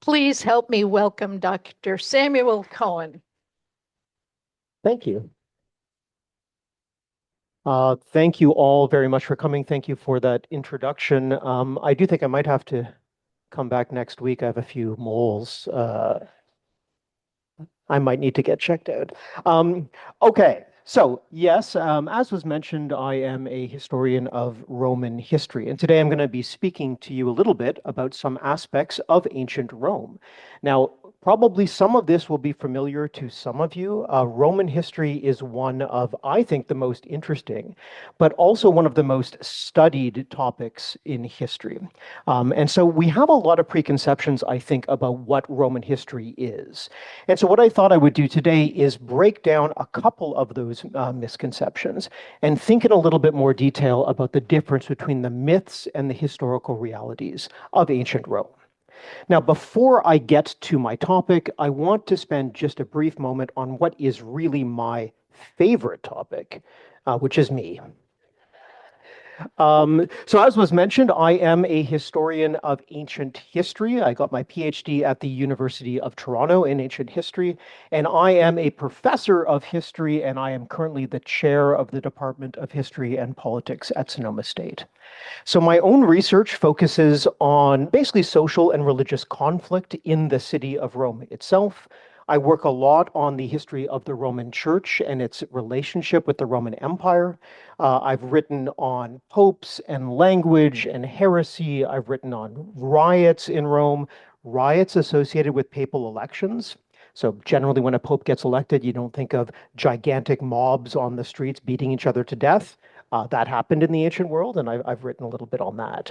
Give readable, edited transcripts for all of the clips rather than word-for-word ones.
Please help me welcome Dr. Samuel Cohen. Thank you. Thank you all very much for coming. Thank you for that introduction. I do think I might have to come back next week. I have a few moles. I might need to get checked out. Okay, so yes, as was mentioned, I am a historian of Roman history, and today I'm going to be speaking to you a little bit about some aspects of ancient Rome. Now, probably some of this will be familiar to some of you. Roman history is one of, I think, the most interesting, but also one of the most studied topics in history. And so we have a lot of preconceptions, I think, about what Roman history is. And so what I thought I would do today is break down a couple of those misconceptions and think in a little bit more detail about the difference between the myths and the historical realities of ancient Rome. Now, before I get to my topic, I want to spend just a brief moment on what is really my favorite topic, which is me. So as was mentioned, I am a historian of ancient history. I got my PhD at the University of Toronto in ancient history, and I am a professor of history, and I am currently the chair of the Department of History and Politics at Sonoma State. So my own research focuses on basically social and religious conflict in the city of Rome itself. I work a lot on the history of the Roman Church and its relationship with the Roman Empire. I've written on popes and language and heresy. I've written on riots in Rome, riots associated with papal elections. So generally, when a pope gets elected, you don't think of gigantic mobs on the streets beating each other to death. That happened in the ancient world, and I've written a little bit on that.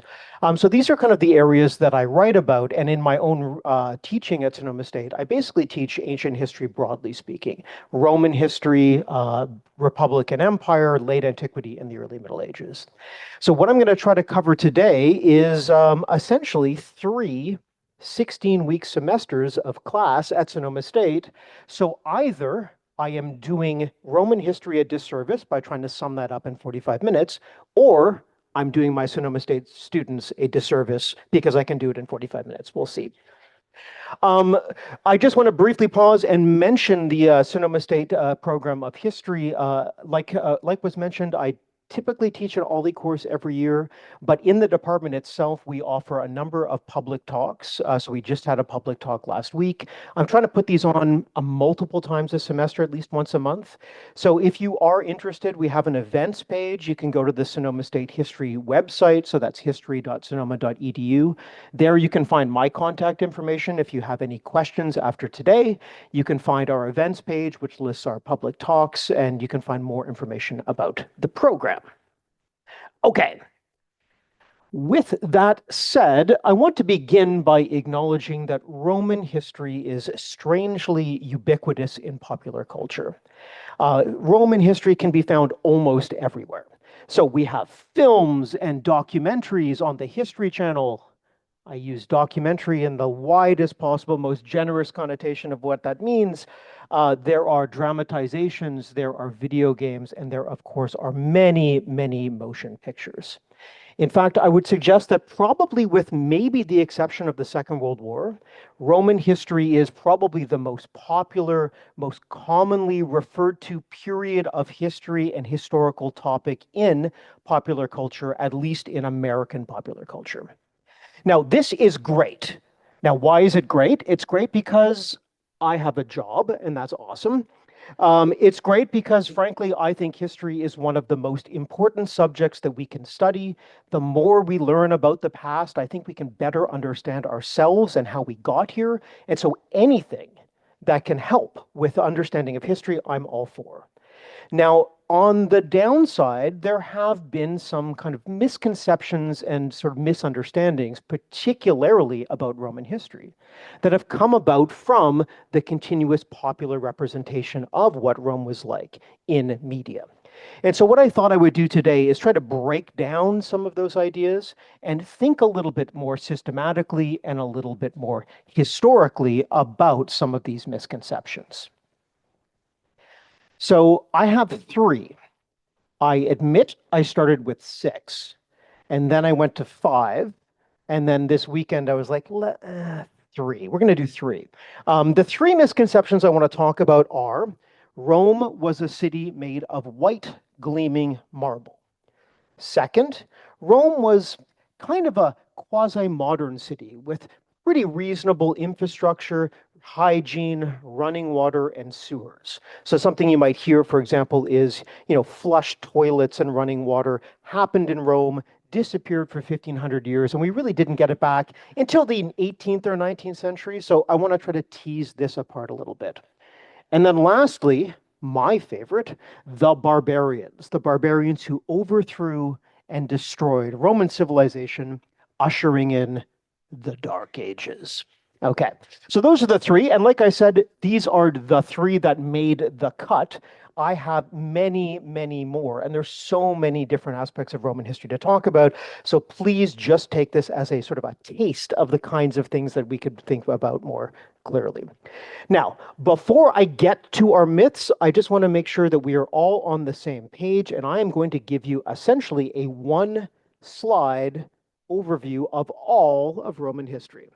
So these are kind of the areas that I write about, and in my own teaching at Sonoma State, I basically teach ancient history broadly speaking, Roman history, Republic and Empire, late antiquity, and the early Middle Ages. So what I'm going to try to cover today is essentially three 16-week semesters of class at Sonoma State. So either I am doing Roman history a disservice by trying to sum that up in 45 minutes, or I'm doing my Sonoma State students a disservice because I can do it in 45 minutes. We'll see. I just want to briefly pause and mention the Sonoma State program of history. Like was mentioned, I typically teach an OLLI course every year, but in the department itself, we offer a number of public talks. So we just had a public talk last week. I'm trying to put these on multiple times a semester, at least once a month. So if you are interested, we have an events page. You can go to the Sonoma State History website. So that's history.sonoma.edu. There you can find my contact information. If you have any questions after today, you can find our events page, which lists our public talks, and you can find more information about the program. Okay. With that said, I want to begin by acknowledging that Roman history is strangely ubiquitous in popular culture. Roman history can be found almost everywhere. So we have films and documentaries on the History Channel. I use documentary in the widest possible, most generous connotation of what that means. There are dramatizations, there are video games, and there, of course, are many, many motion pictures. In fact, I would suggest that probably with maybe the exception of the Second World War, Roman history is probably the most popular, most commonly referred to period of history and historical topic in popular culture, at least in American popular culture. Now, this is great. Now, why is it great? It's great because I have a job, and that's awesome. It's great because, frankly, I think history is one of the most important subjects that we can study. The more we learn about the past, I think we can better understand ourselves and how we got here. And so anything that can help with the understanding of history, I'm all for. Now, on the downside, there have been some kind of misconceptions and sort of misunderstandings, particularly about Roman history, that have come about from the continuous popular representation of what Rome was like in media. And so what I thought I would do today is try to break down some of those ideas and think a little bit more systematically and a little bit more historically about some of these misconceptions. So I have three. I admit I started with six, and then I went to five, and then this weekend I was like, Three. We're going to do three. The three misconceptions I want to talk about are Rome was a city made of white, gleaming marble. Second, Rome was kind of a quasi-modern city with pretty reasonable infrastructure, hygiene, running water, and sewers. So something you might hear, for example, is, flush toilets and running water happened in Rome, disappeared for 1500 years, and we really didn't get it back until the 18th or 19th century. So I want to try to tease this apart a little bit. And then lastly, my favorite, the barbarians who overthrew and destroyed Roman civilization, ushering in the Dark Ages. Okay, so those are the three. And like I said, these are the three that made the cut. I have many, many more, and there's so many different aspects of Roman history to talk about. So please just take this as a sort of a taste of the kinds of things that we could think about more clearly. Now, before I get to our myths, I just want to make sure that we are all on the same page, and I am going to give you essentially a one-slide overview of all of Roman history.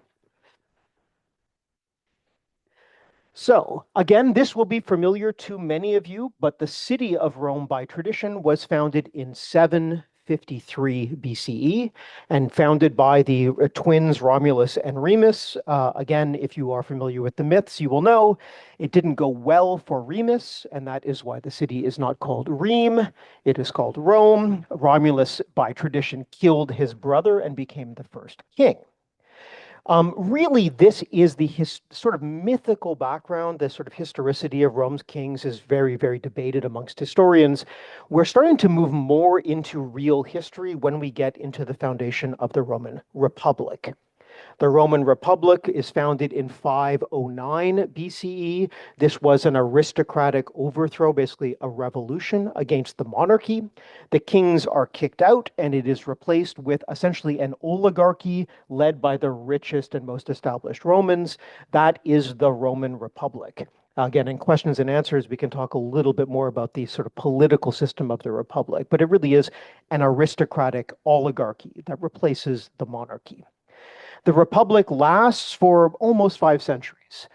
So, again, this will be familiar to many of you, but the city of Rome by tradition was founded in 753 BCE and founded by the twins Romulus and Remus. Again, if you are familiar with the myths, you will know it didn't go well for Remus, and that is why the city is not called Rome. It is called Rome. Romulus, by tradition, killed his brother and became the first king. Really, this is the sort of mythical background, the sort of historicity of Rome's kings is very, very debated amongst historians. We're starting to move more into real history when we get into the foundation of the Roman Republic. The Roman Republic is founded in 509 BCE. This was an aristocratic overthrow, basically a revolution against the monarchy. The kings are kicked out, and it is replaced with essentially an oligarchy led by the richest and most established Romans. That is the Roman Republic. Again, in questions and answers, we can talk a little bit more about the sort of political system of the Republic, but it really is an aristocratic oligarchy that replaces the monarchy. The Republic lasts for almost 5 centuries.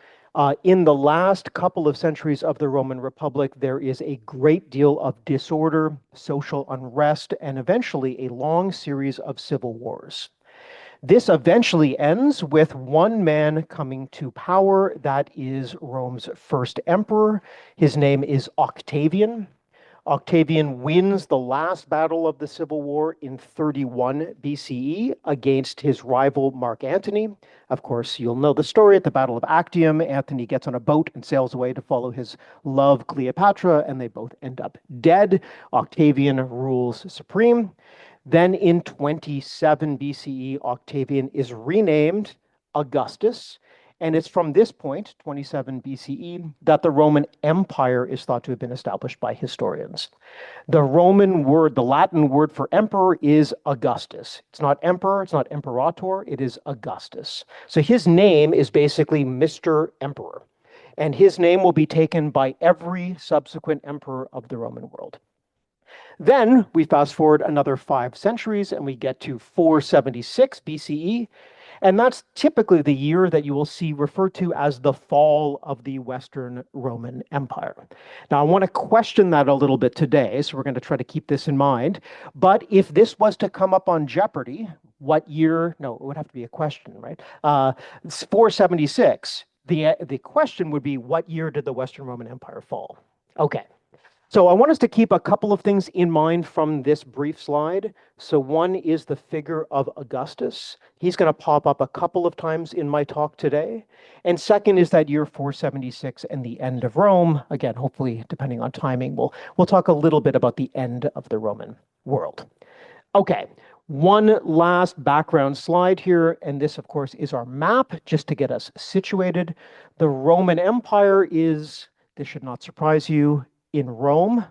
In the last couple of centuries of the Roman Republic, there is a great deal of disorder, social unrest, and eventually a long series of civil wars. This eventually ends with one man coming to power. That is Rome's first emperor. His name is Octavian. Octavian wins the last battle of the Civil War in 31 BCE against his rival Mark Antony. Of course, you'll know the story at the Battle of Actium. Antony gets on a boat and sails away to follow his love Cleopatra, and they both end up dead. Octavian rules supreme. Then in 27 BCE, Octavian is renamed Augustus. And it's from this point, 27 BCE, that the Roman Empire is thought to have been established by historians. The Roman word, the Latin word for emperor is Augustus. It's not emperor, it's not imperator, it is Augustus. So his name is basically Mr. Emperor. And his name will be taken by every subsequent emperor of the Roman world. Then we fast forward another 5 centuries and we get to 476 BCE. And that's typically the year that you will see referred to as the fall of the Western Roman Empire. Now, I want to question that a little bit today, so we're going to try to keep this in mind. But if this was to come up on Jeopardy, what year? No, it would have to be a question, right? 476. The question would be, what year did the Western Roman Empire fall? Okay. So I want us to keep a couple of things in mind from this brief slide. So one is the figure of Augustus. He's going to pop up a couple of times in my talk today. And second is that year 476 and the end of Rome. Again, hopefully, depending on timing, we'll talk a little bit about the end of the Roman world. Okay, one last background slide here. And this, of course, is our map, just to get us situated. The Roman Empire is, this should not surprise you, in Rome,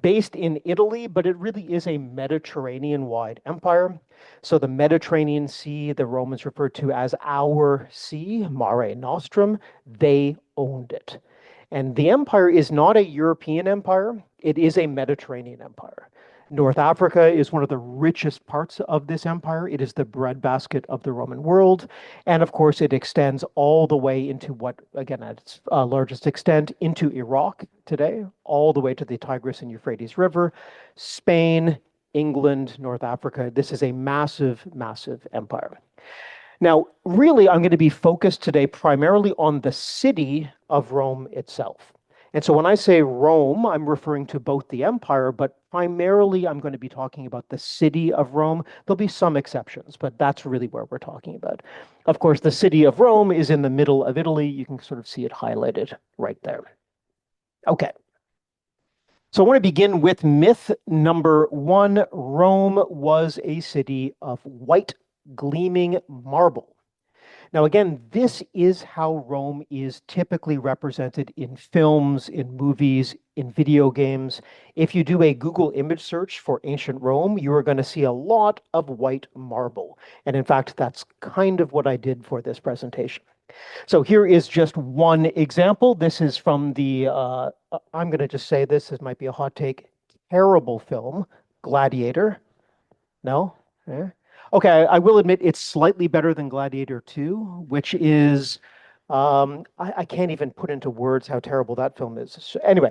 based in Italy, but it really is a Mediterranean-wide empire. So the Mediterranean Sea, the Romans referred to as our sea, Mare Nostrum, they owned it. And the empire is not a European empire, it is a Mediterranean empire. North Africa is one of the richest parts of this empire. It is the breadbasket of the Roman world. And of course, it extends all the way into what, again, at its largest extent, into Iraq today, all the way to the Tigris and Euphrates River, Spain, England, North Africa. This is a massive, massive empire. Now, really, I'm going to be focused today primarily on the city of Rome itself. And so when I say Rome, I'm referring to both the empire, but primarily I'm going to be talking about the city of Rome. There'll be some exceptions, but that's really where we're talking about. Of course, the city of Rome is in the middle of Italy. You can sort of see it highlighted right there. Okay. So I want to begin with myth number one. Rome was a city of white, gleaming marble. Now, again, this is how Rome is typically represented in films, in movies, in video games. If you do a Google image search for ancient Rome, you are going to see a lot of white marble. And in fact, that's kind of what I did for this presentation. So here is just one example. This is from the, I'm going to just say this might be a hot take, terrible film, Gladiator. No? Yeah. Okay, I will admit it's slightly better than Gladiator 2, which is, I can't even put into words how terrible that film is. So anyway,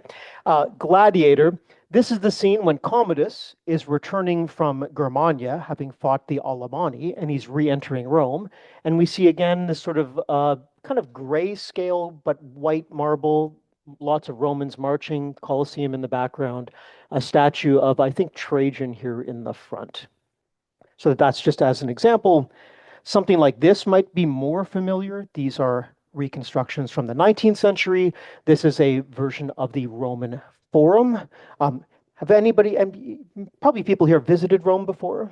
Gladiator, this is the scene when Commodus is returning from Germania, having fought the Alemanni, and he's re-entering Rome. And we see again this sort of kind of grayscale, but white marble, lots of Romans marching, Colosseum in the background, a statue of, I think, Trajan here in the front. So that's just as an example. Something like this might be more familiar. These are reconstructions from the 19th century. This is a version of the Roman Forum. Have anybody, and probably people here, visited Rome before?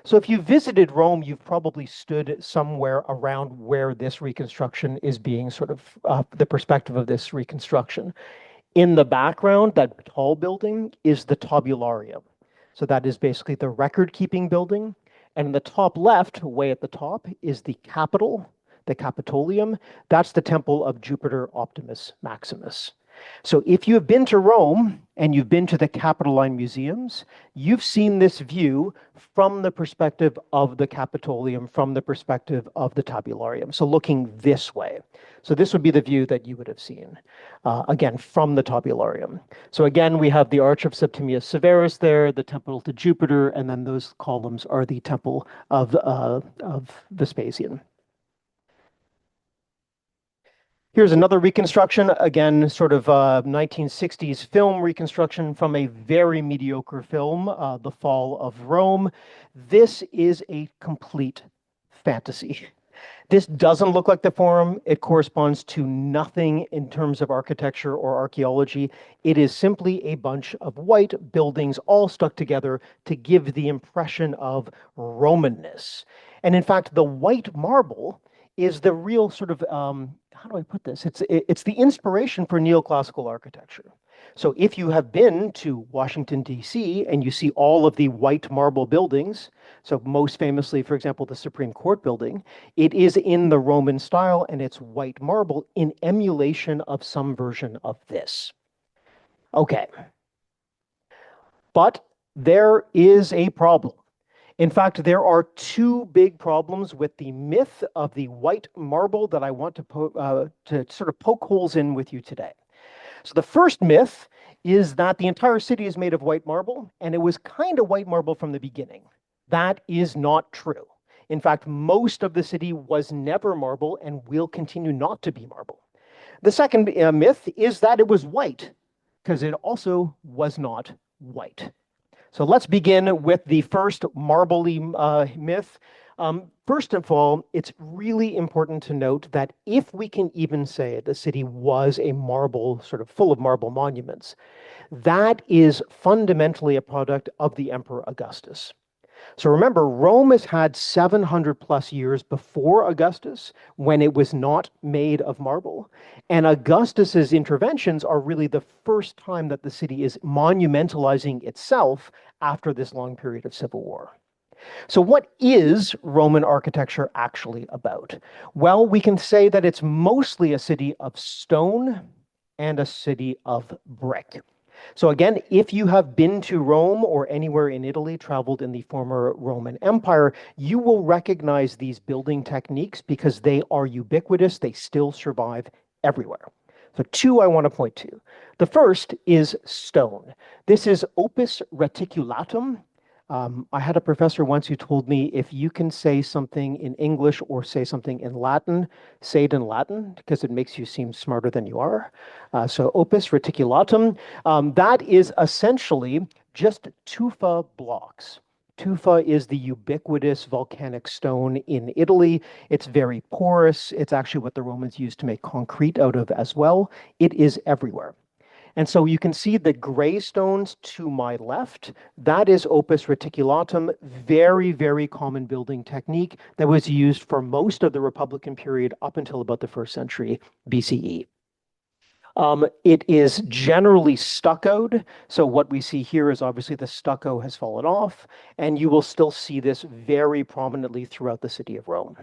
So if you visited Rome, you've probably stood somewhere around where this reconstruction is being sort of the perspective of this reconstruction. In the background, that tall building is the tabularium. So that is basically the record-keeping building. And in the top left, way at the top, is the Capitol, the Capitolium. That's the temple of Jupiter Optimus Maximus. So if you have been to Rome and you've been to the Capitoline museums, you've seen this view from the perspective of the Capitolium, from the perspective of the tabularium. So looking this way. So this would be the view that you would have seen, again, from the tabularium. So again, we have the Arch of Septimius Severus there, the temple to Jupiter, and then those columns are the temple of Vespasian. Here's another reconstruction, again, sort of 1960s film reconstruction from a very mediocre film, The Fall of Rome. This is a complete fantasy. This doesn't look like the Forum. It corresponds to nothing in terms of architecture or archaeology. It is simply a bunch of white buildings all stuck together to give the impression of Romanness. And in fact, the white marble is the real sort of, how do I put this? It's the inspiration for neoclassical architecture. So if you have been to Washington, D.C., and you see all of the white marble buildings, so most famously, for example, the Supreme Court building, it is in the Roman style and it's white marble in emulation of some version of this. Okay. But there is a problem. In fact, there are two big problems with the myth of the white marble that I want to sort of poke holes in with you today. So the first myth is that the entire city is made of white marble, and it was kind of white marble from the beginning. That is not true. In fact, most of the city was never marble and will continue not to be marble. The second myth is that it was white, because it also was not white. So let's begin with the first marbly myth. First of all, it's really important to note that if we can even say the city was a marble, sort of full of marble monuments, that is fundamentally a product of the Emperor Augustus. So remember, Rome has had 700 plus years before Augustus when it was not made of marble. And Augustus's interventions are really the first time that the city is monumentalizing itself after this long period of civil war. So what is Roman architecture actually about? Well, we can say that it's mostly a city of stone and a city of brick. So again, if you have been to Rome or anywhere in Italy, traveled in the former Roman Empire, you will recognize these building techniques because they are ubiquitous. They still survive everywhere. So two I want to point to. The first is stone. This is opus reticulatum. I had a professor once who told me if you can say something in English or say something in Latin, say it in Latin because it makes you seem smarter than you are. So opus reticulatum, that is essentially just tufa blocks. Tufa is the ubiquitous volcanic stone in Italy. It's very porous. It's actually what the Romans used to make concrete out of as well. It is everywhere. And so you can see the gray stones to my left. That is opus reticulatum, very, very common building technique that was used for most of the Republican period up until about the 1st century BCE. It is generally stuccoed. So what we see here is obviously the stucco has fallen off, and you will still see this very prominently throughout the city of Rome.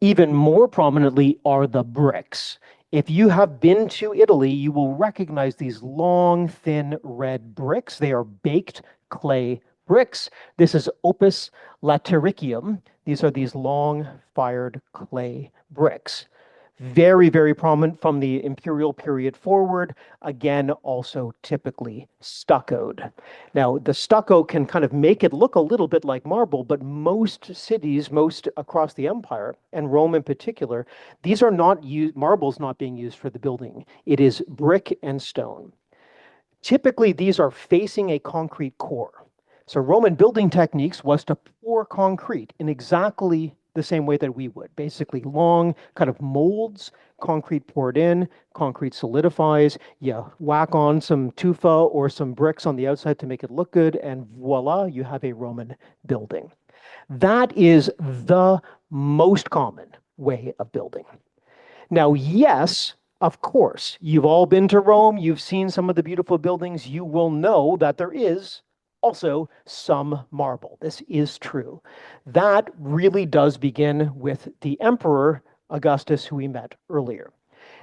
Even more prominently are the bricks. If you have been to Italy, you will recognize these long, thin red bricks. They are baked clay bricks. This is opus latericium. These are these long fired clay bricks. Very, very prominent from the imperial period forward. Again, also typically stuccoed. Now, the stucco can kind of make it look a little bit like marble, but most cities, most across the empire, and Rome in particular, these are not used, marble's not being used for the building. It is brick and stone. Typically, these are facing a concrete core. So Roman building techniques was to pour concrete in exactly the same way that we would. Basically long kind of molds, concrete poured in, concrete solidifies, you whack on some tufa or some bricks on the outside to make it look good, and voila, you have a Roman building. That is the most common way of building. Now, yes, of course, you've all been to Rome, you've seen some of the beautiful buildings, you will know that there is also some marble. This is true. That really does begin with the Emperor Augustus, who we met earlier.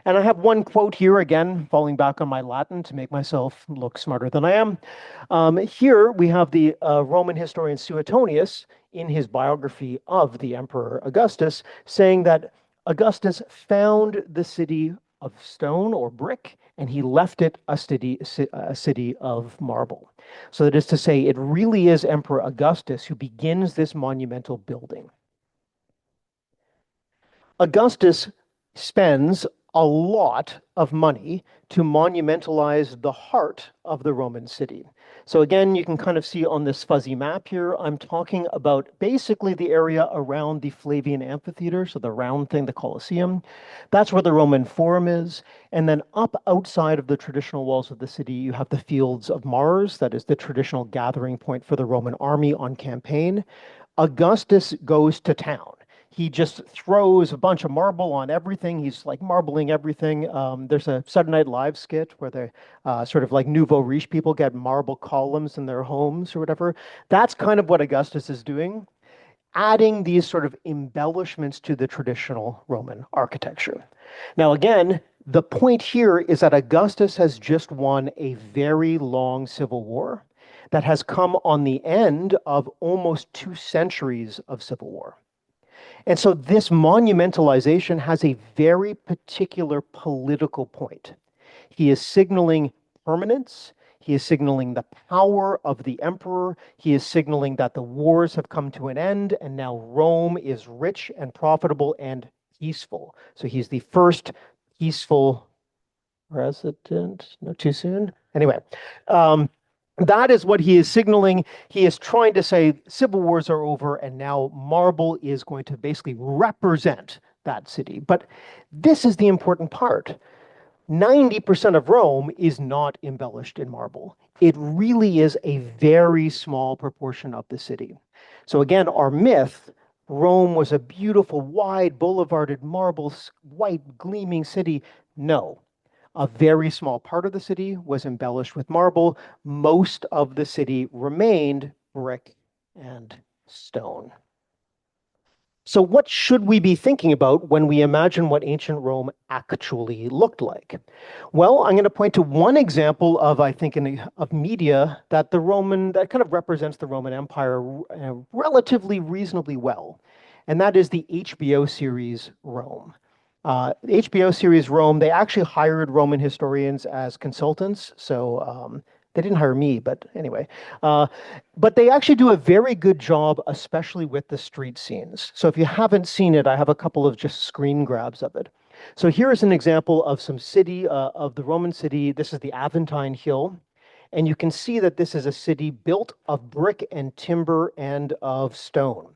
And I have one quote here, again, falling back on my Latin to make myself look smarter than I am. Here we have the Roman historian Suetonius in his biography of the Emperor Augustus saying that Augustus found the city of stone or brick, and he left it a city of marble. So that is to say, it really is Emperor Augustus who begins this monumental building. Augustus spends a lot of money to monumentalize the heart of the Roman city. So again, you can kind of see on this fuzzy map here, I'm talking about basically the area around the Flavian Amphitheater, so the round thing, the Colosseum. That's where the Roman Forum is. And then up outside of the traditional walls of the city, you have the Fields of Mars, that is the traditional gathering point for the Roman army on campaign. Augustus goes to town. He just throws a bunch of marble on everything. He's like marbling everything. There's a Saturday Night Live skit where the sort of like nouveau riche people get marble columns in their homes or whatever. That's kind of what Augustus is doing, adding these sort of embellishments to the traditional Roman architecture. Now, again, the point here is that Augustus has just won a very long civil war that has come on the end of almost 2 centuries of civil war. And so this monumentalization has a very particular political point. He is signaling permanence. He is signaling the power of the emperor. He is signaling that the wars have come to an end and now Rome is rich and profitable and peaceful. So he's the first peaceful president. No, too soon. Anyway, that is what he is signaling. He is trying to say civil wars are over and now marble is going to basically represent that city. But this is the important part. 90% of Rome is not embellished in marble. It really is a very small proportion of the city. So again, our myth, Rome was a beautiful, wide, boulevarded marble, white, gleaming city. No. A very small part of the city was embellished with marble. Most of the city remained brick and stone. So what should we be thinking about when we imagine what ancient Rome actually looked like? Well, I'm going to point to one example of, I think, of media that that kind of represents the Roman Empire relatively reasonably well. And that is the HBO series Rome. The HBO series Rome, they actually hired Roman historians as consultants. So they didn't hire me, but anyway. Uh, but they actually do a very good job, especially with the street scenes. So if you haven't seen it, I have a couple of just screen grabs of it. So here is an example of some city, of the Roman city. This is the Aventine Hill. And you can see that this is a city built of brick and timber and of stone.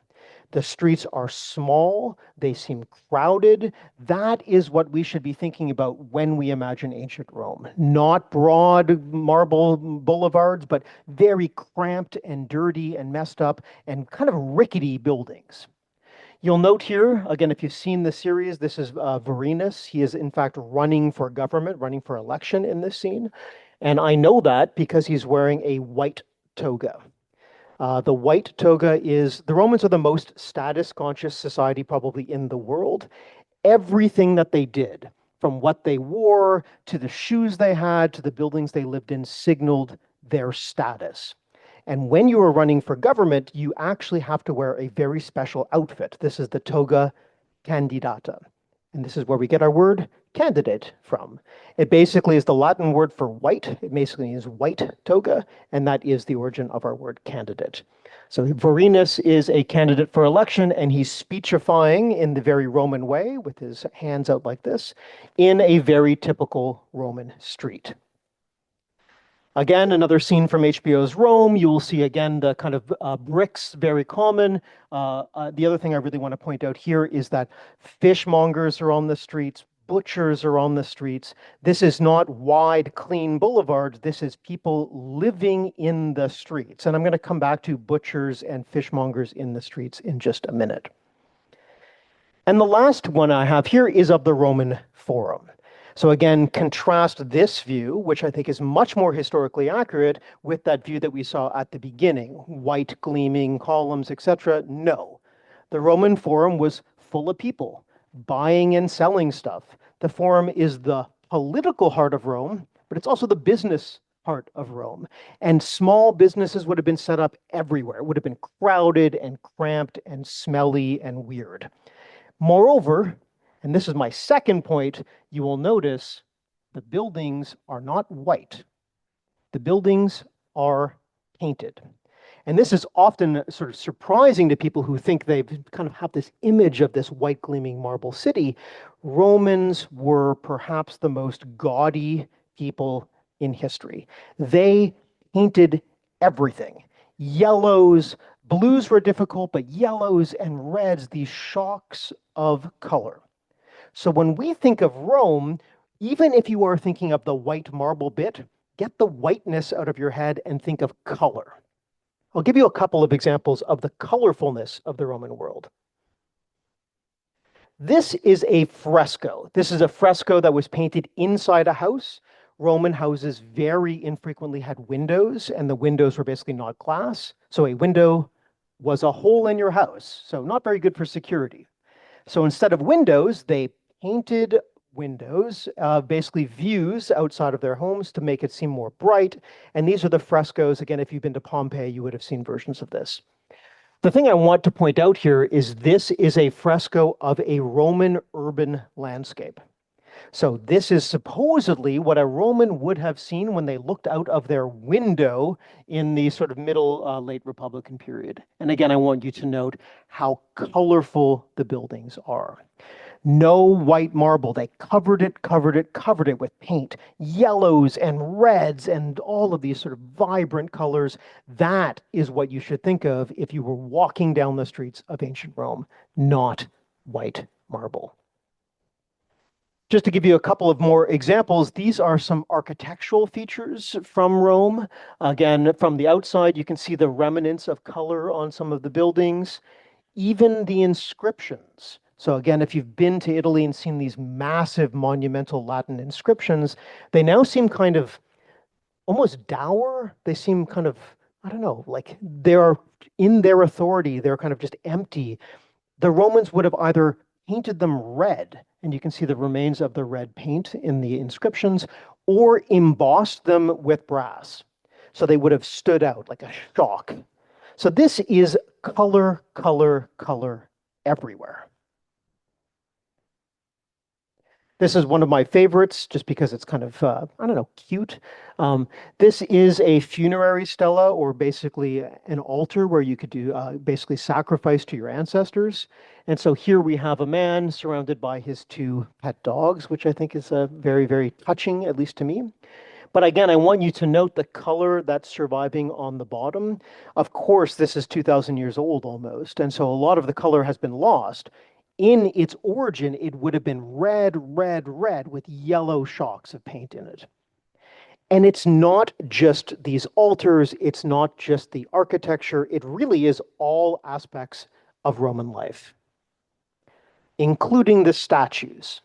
The streets are small, they seem crowded. That is what we should be thinking about when we imagine ancient Rome. Not broad marble boulevards, but very cramped and dirty and messed up and kind of rickety buildings. You'll note here, again, if you've seen the series, this is Vorenus. He is, in fact, running for government, running for election in this scene. And I know that because he's wearing a white toga. The white toga the Romans are the most status conscious society probably in the world. Everything that they did, from what they wore to the shoes they had to the buildings they lived in, signaled their status. And when you are running for government, you actually have to wear a very special outfit. This is the toga candidata. And this is where we get our word candidate from. It basically is the Latin word for white. It basically means white toga, and that is the origin of our word candidate. So Vorenus is a candidate for election, and he's speechifying in the very Roman way with his hands out like this in a very typical Roman street. Again, another scene from HBO's Rome. You will see again the kind of bricks, very common. The other thing I really want to point out here is that fishmongers are on the streets, butchers are on the streets. This is not wide, clean boulevards. This is people living in the streets. And I'm going to come back to butchers and fishmongers in the streets in just a minute. And the last one I have here is of the Roman Forum. So again, contrast this view, which I think is much more historically accurate, with that view that we saw at the beginning, white gleaming columns, etc. No, the Roman Forum was full of people buying and selling stuff. The Forum is the political heart of Rome, but it's also the business heart of Rome. And small businesses would have been set up everywhere. It would have been crowded and cramped and smelly and weird. Moreover, and this is my second point, you will notice the buildings are not white. The buildings are painted. And this is often sort of surprising to people who think they kind of have this image of this white gleaming marble city. Romans were perhaps the most gaudy people in history. They painted everything. Yellows, blues were difficult, but yellows and reds, these shocks of color. So when we think of Rome, even if you are thinking of the white marble bit, get the whiteness out of your head and think of color. I'll give you a couple of examples of the colorfulness of the Roman world. This is a fresco. This is a fresco that was painted inside a house. Roman houses very infrequently had windows, and the windows were basically not glass. So a window was a hole in your house, so not very good for security. So instead of windows, they painted windows, basically views outside of their homes to make it seem more bright. And these are the frescoes. Again, if you've been to Pompeii, you would have seen versions of this. The thing I want to point out here is this is a fresco of a Roman urban landscape. So this is supposedly what a Roman would have seen when they looked out of their window in the sort of middle, late Republican period. And again, I want you to note how colorful the buildings are. No white marble. They covered it with paint, yellows and reds and all of these sort of vibrant colors. That is what you should think of if you were walking down the streets of ancient Rome, not white marble. Just to give you a couple of more examples, these are some architectural features from Rome. Again, from the outside, you can see the remnants of color on some of the buildings, even the inscriptions. So again, if you've been to Italy and seen these massive monumental Latin inscriptions, they now seem kind of almost dour. They seem kind of, I don't know, like they're in their authority. They're kind of just empty. the Romans would have either painted them red, and you can see the remains of the red paint in the inscriptions, or embossed them with brass. So they would have stood out like a shock. So this is color, color, color everywhere. This is one of my favorites just because it's kind of, I don't know, cute. This is a funerary stela, or basically an altar where you could do basically sacrifice to your ancestors. And so here we have a man surrounded by his two pet dogs, which I think is very, very touching, at least to me. But again, I want you to note the color that's surviving on the bottom. Of course, this is 2,000 years old almost, and so a lot of the color has been lost. In its origin, it would have been red, red, red with yellow shocks of paint in it. And it's not just these altars, it's not just the architecture, it really is all aspects of Roman life, including the statues.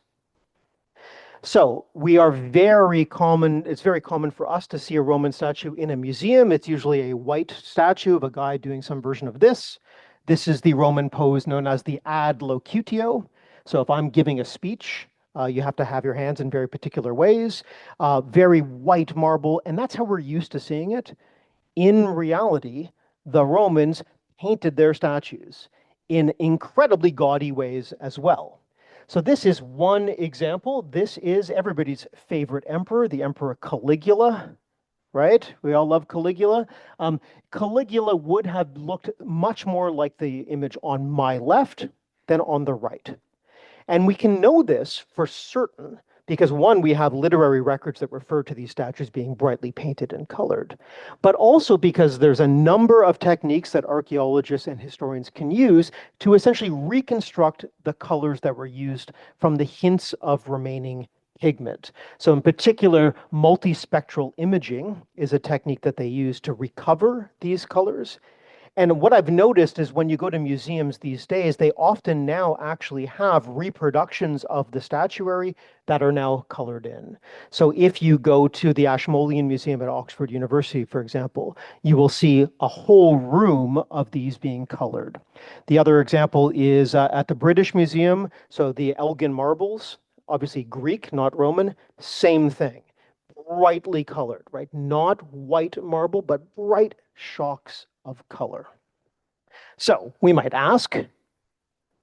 So we are very common, it's very common for us to see a Roman statue in a museum. It's usually a white statue of a guy doing some version of this. This is the Roman pose known as the ad locutio. So if I'm giving a speech, you have to have your hands in very particular ways, very white marble, and that's how we're used to seeing it. In reality, the Romans painted their statues in incredibly gaudy ways as well. So this is one example. This is everybody's favorite emperor, the Emperor Caligula, right? We all love Caligula. Caligula would have looked much more like the image on my left than on the right. And we can know this for certain because, one, we have literary records that refer to these statues being brightly painted and colored, but also because there's a number of techniques that archaeologists and historians can use to essentially reconstruct the colors that were used from the hints of remaining pigment. So in particular, multispectral imaging is a technique that they use to recover these colors. And what I've noticed is when you go to museums these days, they often now actually have reproductions of the statuary that are now colored in. So if you go to the Ashmolean Museum at Oxford University, for example, you will see a whole room of these being colored. The other example is at the British Museum, so the Elgin marbles, obviously Greek, not Roman, same thing. Brightly colored, right? Not white marble, but bright shocks of color. So we might ask,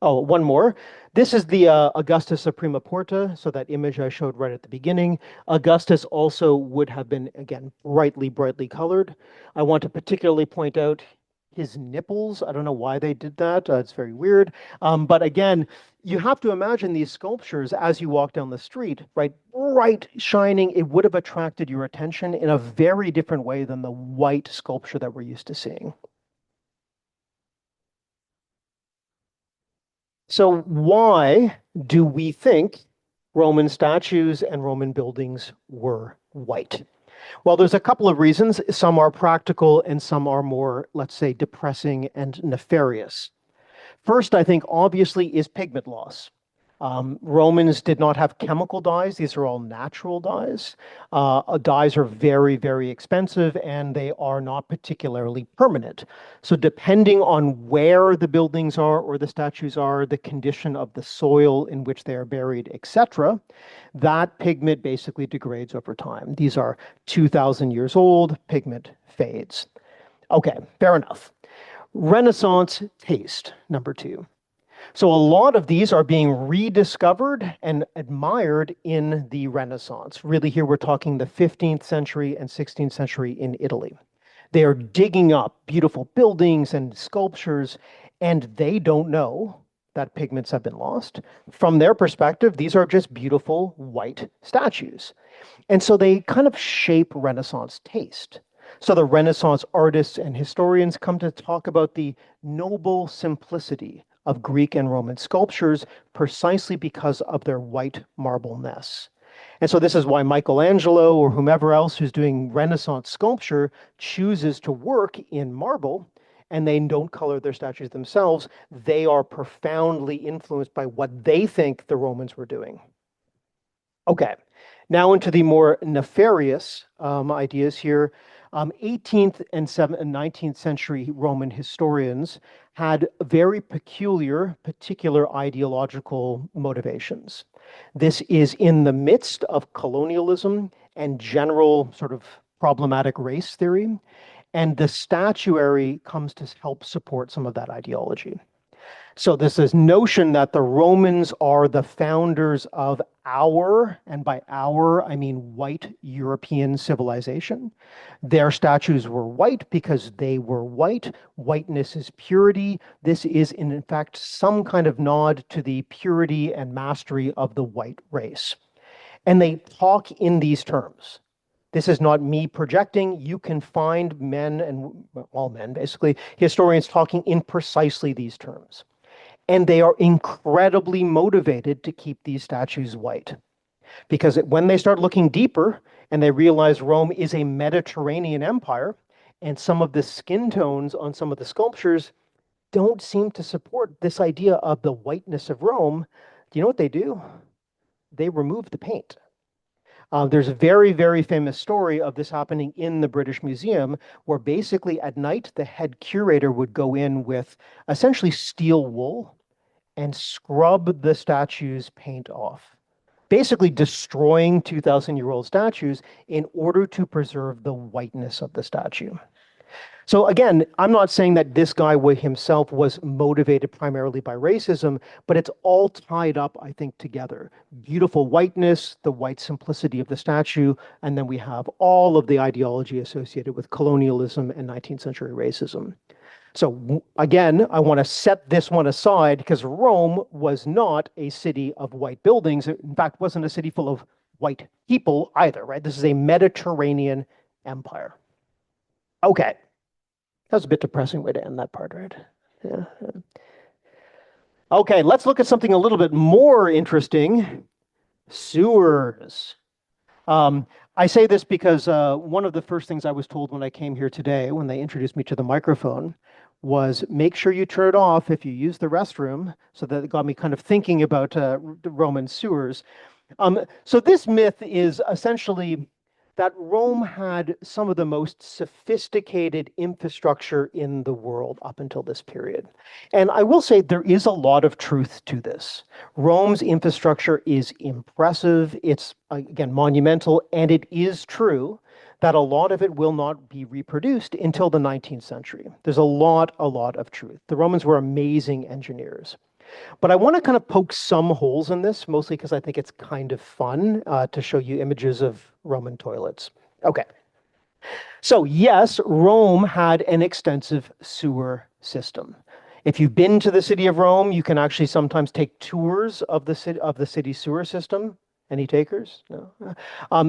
oh, one more. This is the Augustus Suprema Porta, so that image I showed right at the beginning. Augustus also would have been, again, brightly, brightly colored. I want to particularly point out his nipples. I don't know why they did that. It's very weird. But again, you have to imagine these sculptures as you walk down the street, right? Bright, shining. It would have attracted your attention in a very different way than the white sculpture that we're used to seeing. So why do we think Roman statues and Roman buildings were white? Well, there's a couple of reasons. Some are practical and some are more, let's say, depressing and nefarious. First, I think, obviously, is pigment loss. Romans did not have chemical dyes. These are all natural dyes. Dyes are very, very expensive and they are not particularly permanent. So depending on where the buildings are or the statues are, the condition of the soil in which they are buried, etc., that pigment basically degrades over time. These are 2,000 years old, pigment fades. Okay, fair enough. Renaissance taste, number two. So a lot of these are being rediscovered and admired in the Renaissance. Really, here we're talking the 15th century and 16th century in Italy. They are digging up beautiful buildings and sculptures, and they don't know that pigments have been lost. From their perspective, these are just beautiful white statues. And so they kind of shape Renaissance taste. So the Renaissance artists and historians come to talk about the noble simplicity of Greek and Roman sculptures precisely because of their white marbleness. And so this is why Michelangelo or whomever else who's doing Renaissance sculpture chooses to work in marble, and they don't color their statues themselves. They are profoundly influenced by what they think the Romans were doing. Okay, now into the more nefarious ideas here. 18th and 19th century Roman historians had very particular ideological motivations. This is in the midst of colonialism and general sort of problematic race theory, and the statuary comes to help support some of that ideology. So there's this notion that the Romans are the founders of our, and by our, I mean white European civilization. Their statues were white because they were white. Whiteness is purity. This is, in fact, some kind of nod to the purity and mastery of the white race. And they talk in these terms. This is not me projecting. You can find men, and all men basically, historians talking in precisely these terms. And they are incredibly motivated to keep these statues white. Because when they start looking deeper and they realize Rome is a Mediterranean empire, and some of the skin tones on some of the sculptures don't seem to support this idea of the whiteness of Rome, do you know what they do? They remove the paint. There's a very, very famous story of this happening in the British Museum, where basically at night, the head curator would go in with essentially steel wool and scrub the statue's paint off, basically destroying 2,000-year-old statues in order to preserve the whiteness of the statue. So again, I'm not saying that this guy himself was motivated primarily by racism, but it's all tied up, I think, together. Beautiful whiteness, the white simplicity of the statue, and then we have all of the ideology associated with colonialism and 19th century racism. So again, I want to set this one aside because Rome was not a city of white buildings. It, in fact, wasn't a city full of white people either, right? This is a Mediterranean empire. Okay. That was a bit depressing way to end that part, right? Yeah. Okay, let's look at something a little bit more interesting. Sewers. I say this because one of the first things I was told when I came here today, when they introduced me to the microphone, was make sure you turn it off if you use the restroom. So that got me kind of thinking about Roman sewers. So this myth is essentially that Rome had some of the most sophisticated infrastructure in the world up until this period. And I will say there is a lot of truth to this. Rome's infrastructure is impressive. It's, again, monumental. And it is true that a lot of it will not be reproduced until the 19th century. There's a lot of truth. The Romans were amazing engineers. But I want to kind of poke some holes in this, mostly because I think it's kind of fun to show you images of Roman toilets. Okay. So yes, Rome had an extensive sewer system. If you've been to the city of Rome, you can actually sometimes take tours of the city sewer system. Any takers? No.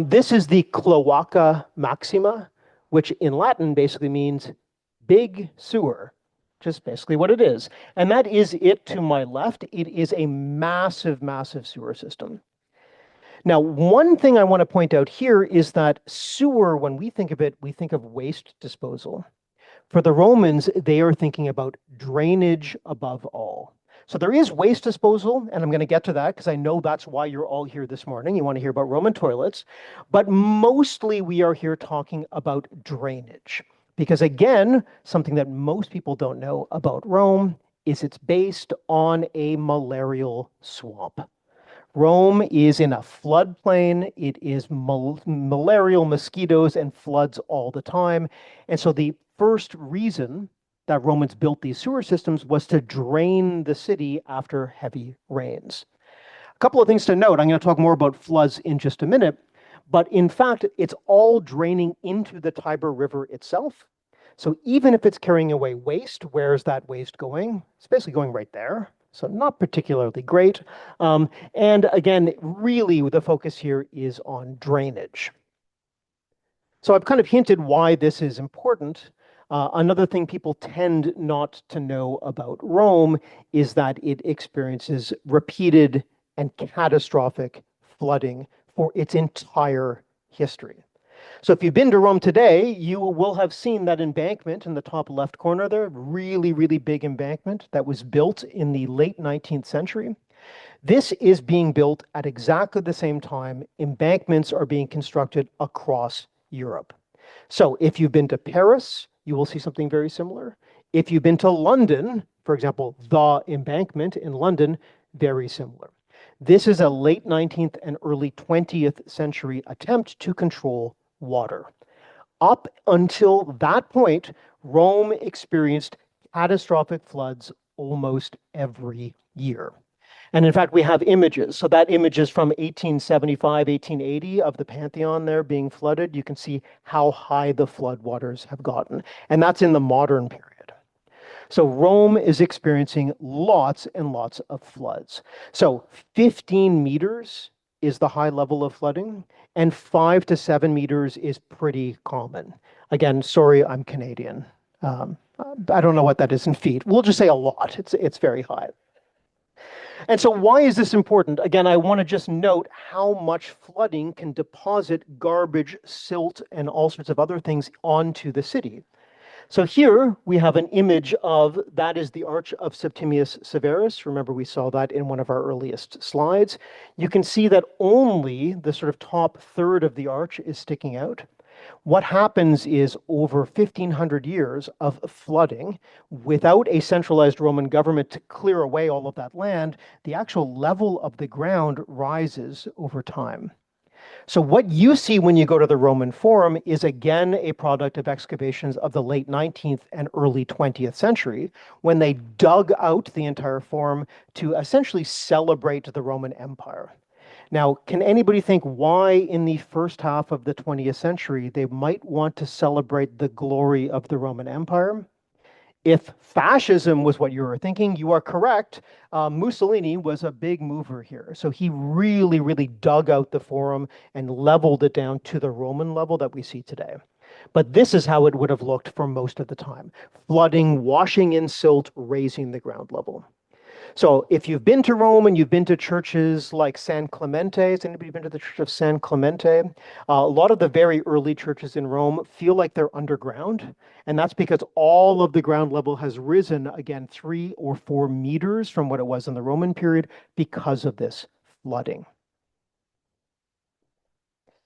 This is the Cloaca Maxima, which in Latin basically means big sewer. Just basically what it is. And that is it to my left. It is a massive sewer system. Now, one thing I want to point out here is that sewer, when we think of it, we think of waste disposal. For the Romans, they are thinking about drainage above all. So there is waste disposal, and I'm going to get to that because I know that's why you're all here this morning. You want to hear about Roman toilets. But mostly we are here talking about drainage. Because again, something that most people don't know about Rome is it's based on a malarial swamp. Rome is in a floodplain. It is malarial mosquitoes and floods all the time. And so the first reason that Romans built these sewer systems was to drain the city after heavy rains. A couple of things to note. I'm going to talk more about floods in just a minute. But in fact, it's all draining into the Tiber River itself. So even if it's carrying away waste, where's that waste going? It's basically going right there. So not particularly great. And again, really the focus here is on drainage. So I've kind of hinted why this is important. Another thing people tend not to know about Rome is that it experiences repeated and catastrophic flooding for its entire history. So if you've been to Rome today, you will have seen that embankment in the top left corner there, really big embankment that was built in the late 19th century. This is being built at exactly the same time embankments are being constructed across Europe. So if you've been to Paris, you will see something very similar. If you've been to London, for example, the Embankment in London, very similar. This is a late 19th and early 20th century attempt to control water. Up until that point, Rome experienced catastrophic floods almost every year. And in fact, we have images. So that image is from 1875, 1880 of the Pantheon there being flooded. You can see how high the floodwaters have gotten. And that's in the modern period. So Rome is experiencing lots and lots of floods. So 15 meters is the high level of flooding, and 5 to 7 meters is pretty common. Again, sorry, I'm Canadian. I don't know what that is in feet. We'll just say a lot. It's very high. And so why is this important? Again, I want to just note how much flooding can deposit garbage, silt, and all sorts of other things onto the city. So here we have an image of, that is the Arch of Septimius Severus. Remember, we saw that in one of our earliest slides. You can see that only the sort of top third of the arch is sticking out. What happens is over 1,500 years of flooding, without a centralized Roman government to clear away all of that land, the actual level of the ground rises over time. So what you see when you go to the Roman Forum is again a product of excavations of the late 19th and early 20th century, when they dug out the entire Forum to essentially celebrate the Roman Empire. Now, can anybody think why in the first half of the 20th century they might want to celebrate the glory of the Roman Empire? If fascism was what you were thinking, you are correct. Mussolini was a big mover here. So he really, really dug out the Forum and leveled it down to the Roman level that we see today. But this is how it would have looked for most of the time. Flooding, washing in silt, raising the ground level. So if you've been to Rome and you've been to churches like San Clemente, has anybody been to the Church of San Clemente? A lot of the very early churches in Rome feel like they're underground. And that's because all of the ground level has risen, again, 3 or 4 meters from what it was in the Roman period because of this flooding.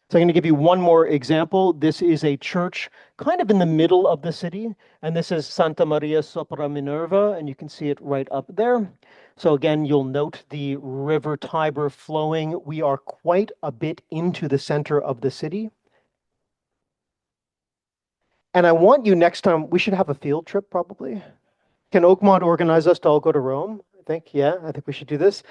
So I'm going to give you one more example. This is a church kind of in the middle of the city, and this is Santa Maria sopra Minerva, and you can see it right up there. So again, you'll note the river Tiber flowing. We are quite a bit into the center of the city. And I want you next time, we should have a field trip probably. Can Oakmont organize us to all go to Rome? I think we should do this.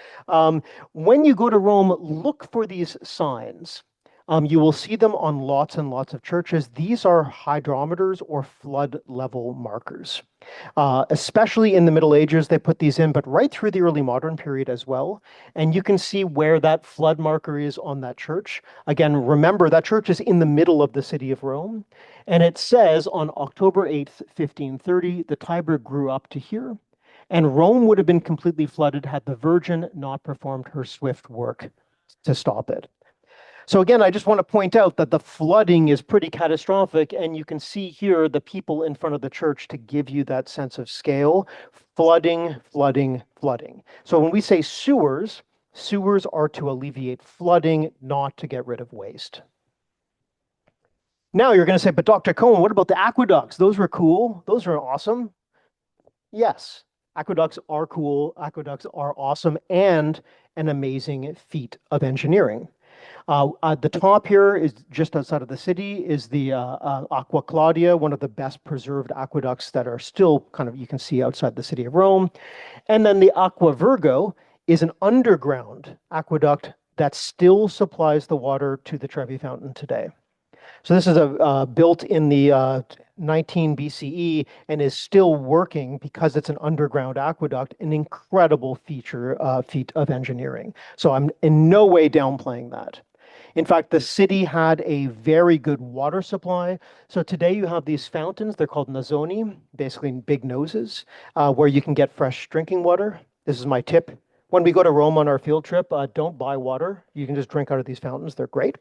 When you go to Rome, look for these signs. You will see them on lots and lots of churches. These are hydrometers or flood level markers. Especially in the Middle Ages, they put these in, but right through the early modern period as well. And you can see where that flood marker is on that church. Again, remember that church is in the middle of the city of Rome. And it says on October 8th, 1530, the Tiber grew up to here. And Rome would have been completely flooded had the Virgin not performed her swift work to stop it. So again, I just want to point out that the flooding is pretty catastrophic, and you can see here the people in front of the church to give you that sense of scale. Flooding, flooding, flooding. So when we say sewers, sewers are to alleviate flooding, not to get rid of waste. Now you're going to say, but Dr. Cohen, what about the aqueducts? Those were cool. Those are awesome. Yes, aqueducts are cool. Aqueducts are awesome and an amazing feat of engineering. At the top here is just outside of the city is the Aqua Claudia, one of the best preserved aqueducts that are still kind of, you can see outside the city of Rome. And then the Aqua Virgo is an underground aqueduct that still supplies the water to the Trevi Fountain today. So this is built in the 19 BCE and is still working because it's an underground aqueduct, an incredible feat of engineering. So I'm in no way downplaying that. In fact, the city had a very good water supply. So today you have these fountains, they're called nazzoni, basically big noses, where you can get fresh drinking water. This is my tip. When we go to Rome on our field trip, don't buy water. You can just drink out of these fountains, they're great.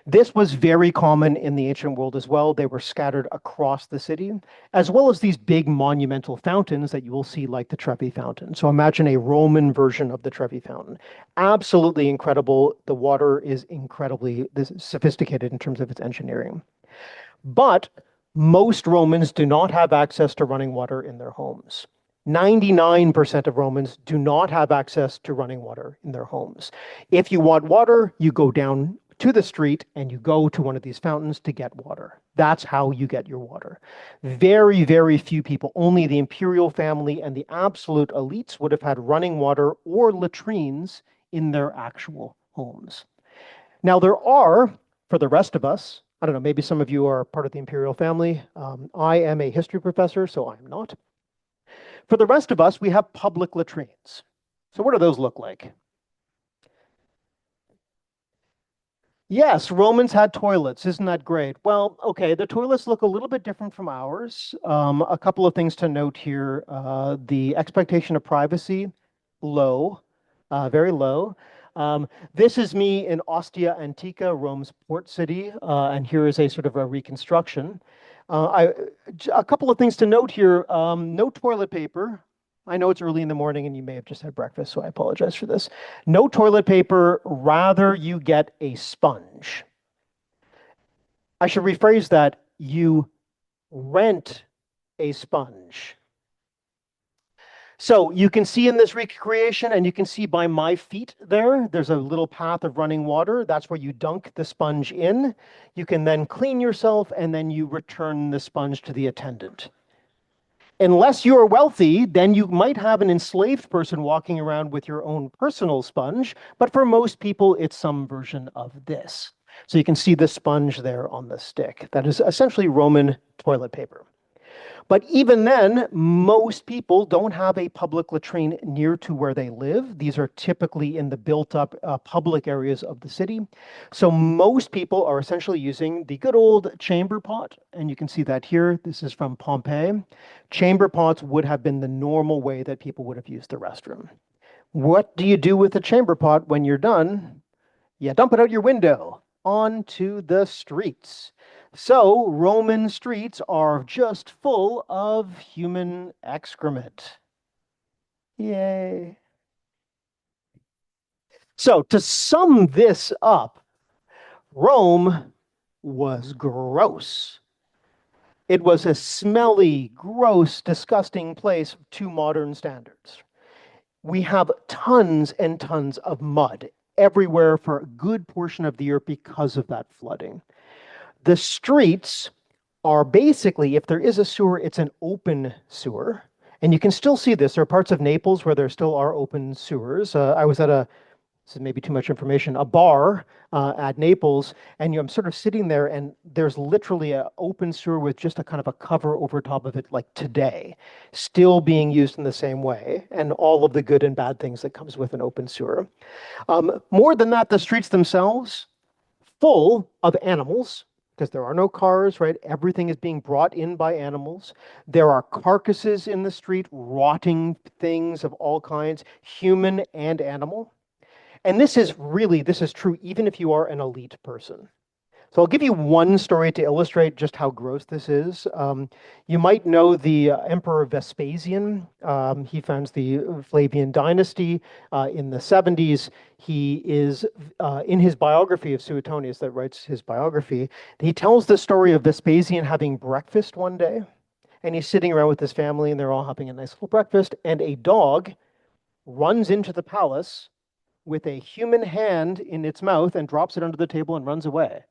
This was very common in the ancient world as well. They were scattered across the city, as well as these big monumental fountains that you will see like the Trevi Fountain. So imagine a Roman version of the Trevi Fountain. Absolutely incredible. The water is incredibly sophisticated in terms of its engineering. But most Romans do not have access to running water in their homes. 99% of Romans do not have access to running water in their homes. If you want water, you go down to the street and you go to one of these fountains to get water. That's how you get your water. Very, very few people, only the imperial family and the absolute elites would have had running water or latrines in their actual homes. Now, there are, for the rest of us, I don't know, maybe some of you are part of the imperial family. I am a history professor, so I'm not. For the rest of us, we have public latrines. So what do those look like? Yes, Romans had toilets. Isn't that great? Well, okay, the toilets look a little bit different from ours. A couple of things to note here. The expectation of privacy, low, very low. This is me in Ostia Antica, Rome's port city, and here is a sort of a reconstruction. A couple of things to note here. No toilet paper. I know it's early in the morning and you may have just had breakfast, so I apologize for this. No toilet paper, rather you get a sponge. I should rephrase that. You rent a sponge. So you can see in this recreation, and you can see by my feet there's a little path of running water. That's where you dunk the sponge in. You can then clean yourself, and then you return the sponge to the attendant. Unless you are wealthy, then you might have an enslaved person walking around with your own personal sponge, but for most people, it's some version of this. So you can see the sponge there on the stick. That is essentially Roman toilet paper. But even then, most people don't have a public latrine near to where they live. These are typically in the built-up public areas of the city. So most people are essentially using the good old chamber pot, and you can see that here. This is from Pompeii. Chamber pots would have been the normal way that people would have used the restroom. What do you do with a chamber pot when you're done? You dump it out your window onto the streets. So Roman streets are just full of human excrement. Yay. So to sum this up, Rome was gross. It was a smelly, gross, disgusting place to modern standards. We have tons and tons of mud everywhere for a good portion of the year because of that flooding. The streets are basically, if there is a sewer, it's an open sewer. And you can still see this. There are parts of Naples where there still are open sewers. I was at this is maybe too much information, a bar at Naples, and I'm sort of sitting there, and there's literally an open sewer with just a kind of a cover over top of it, like today, still being used in the same way, and all of the good and bad things that comes with an open sewer. More than that, the streets themselves, full of animals, because there are no cars, right? Everything is being brought in by animals. There are carcasses in the street, rotting things of all kinds, human and animal. And this is true even if you are an elite person. So I'll give you one story to illustrate just how gross this is. You might know the Emperor Vespasian. He founds the Flavian dynasty in the 70s. He is, in his biography of Suetonius that writes his biography, he tells the story of Vespasian having breakfast one day. And he's sitting around with his family, and they're all having a nice little breakfast. And a dog runs into the palace with a human hand in its mouth and drops it under the table and runs away.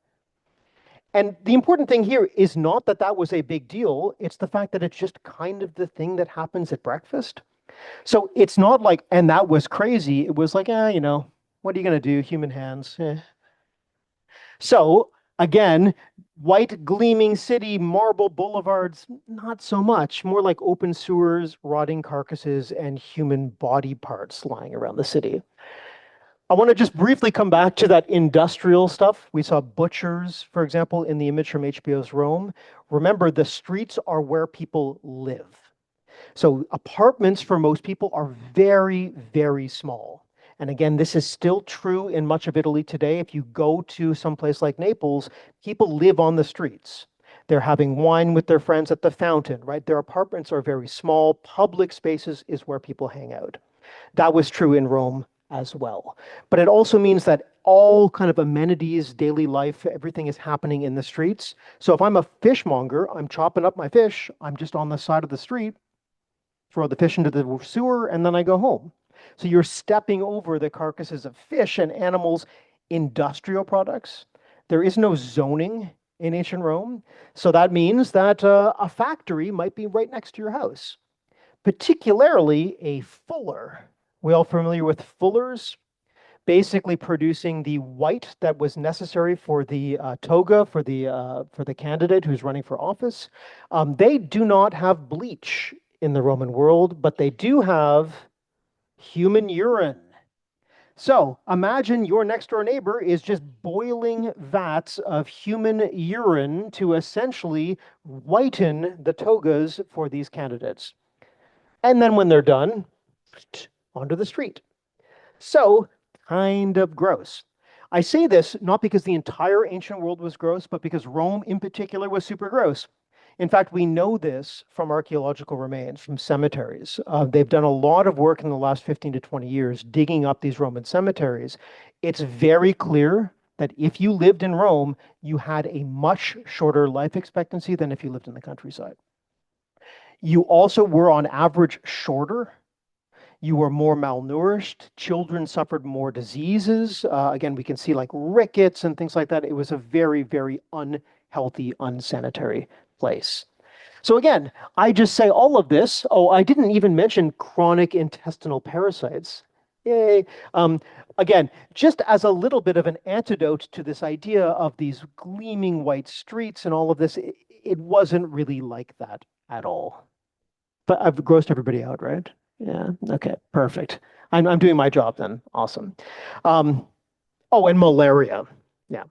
And the important thing here is not that that was a big deal. It's the fact that it's just kind of the thing that happens at breakfast. So it's not like, and that was crazy. It was like, what are you going to do? Human hands. So again, white gleaming city, marble boulevards, not so much. More like open sewers, rotting carcasses, and human body parts lying around the city. I want to just briefly come back to that industrial stuff. We saw butchers, for example, in the image from HBO's Rome. Remember, the streets are where people live. So apartments for most people are very, very small. And again, this is still true in much of Italy today. If you go to some place like Naples, people live on the streets. They're having wine with their friends at the fountain, right? Their apartments are very small. Public spaces is where people hang out. That was true in Rome as well. But it also means that all kind of amenities, daily life, everything is happening in the streets. So if I'm a fishmonger, I'm chopping up my fish, I'm just on the side of the street, throw the fish into the sewer, and then I go home. So you're stepping over the carcasses of fish and animals, industrial products. There is no zoning in ancient Rome. So that means that a factory might be right next to your house, particularly a fuller. We all familiar with fullers? Basically producing the white that was necessary for the toga for the candidate who's running for office. They do not have bleach in the Roman world, but they do have human urine. So imagine your next door neighbor is just boiling vats of human urine to essentially whiten the togas for these candidates. And then when they're done, onto the street. So kind of gross. I say this not because the entire ancient world was gross, but because Rome in particular was super gross. In fact, we know this from archaeological remains, from cemeteries. They've done a lot of work in the last 15 to 20 years digging up these Roman cemeteries. It's very clear that if you lived in Rome, you had a much shorter life expectancy than if you lived in the countryside. You also were on average shorter. You were more malnourished. Children suffered more diseases. Again, we can see like rickets and things like that. It was a very, very unhealthy, unsanitary place. So again, I just say all of this. Oh, I didn't even mention chronic intestinal parasites. Yay. Again, just as a little bit of an antidote to this idea of these gleaming white streets and all of this, it wasn't really like that at all. But I've grossed everybody out, right? Yeah. Okay. Perfect. I'm doing my job then. Awesome. Oh, and malaria. Yeah.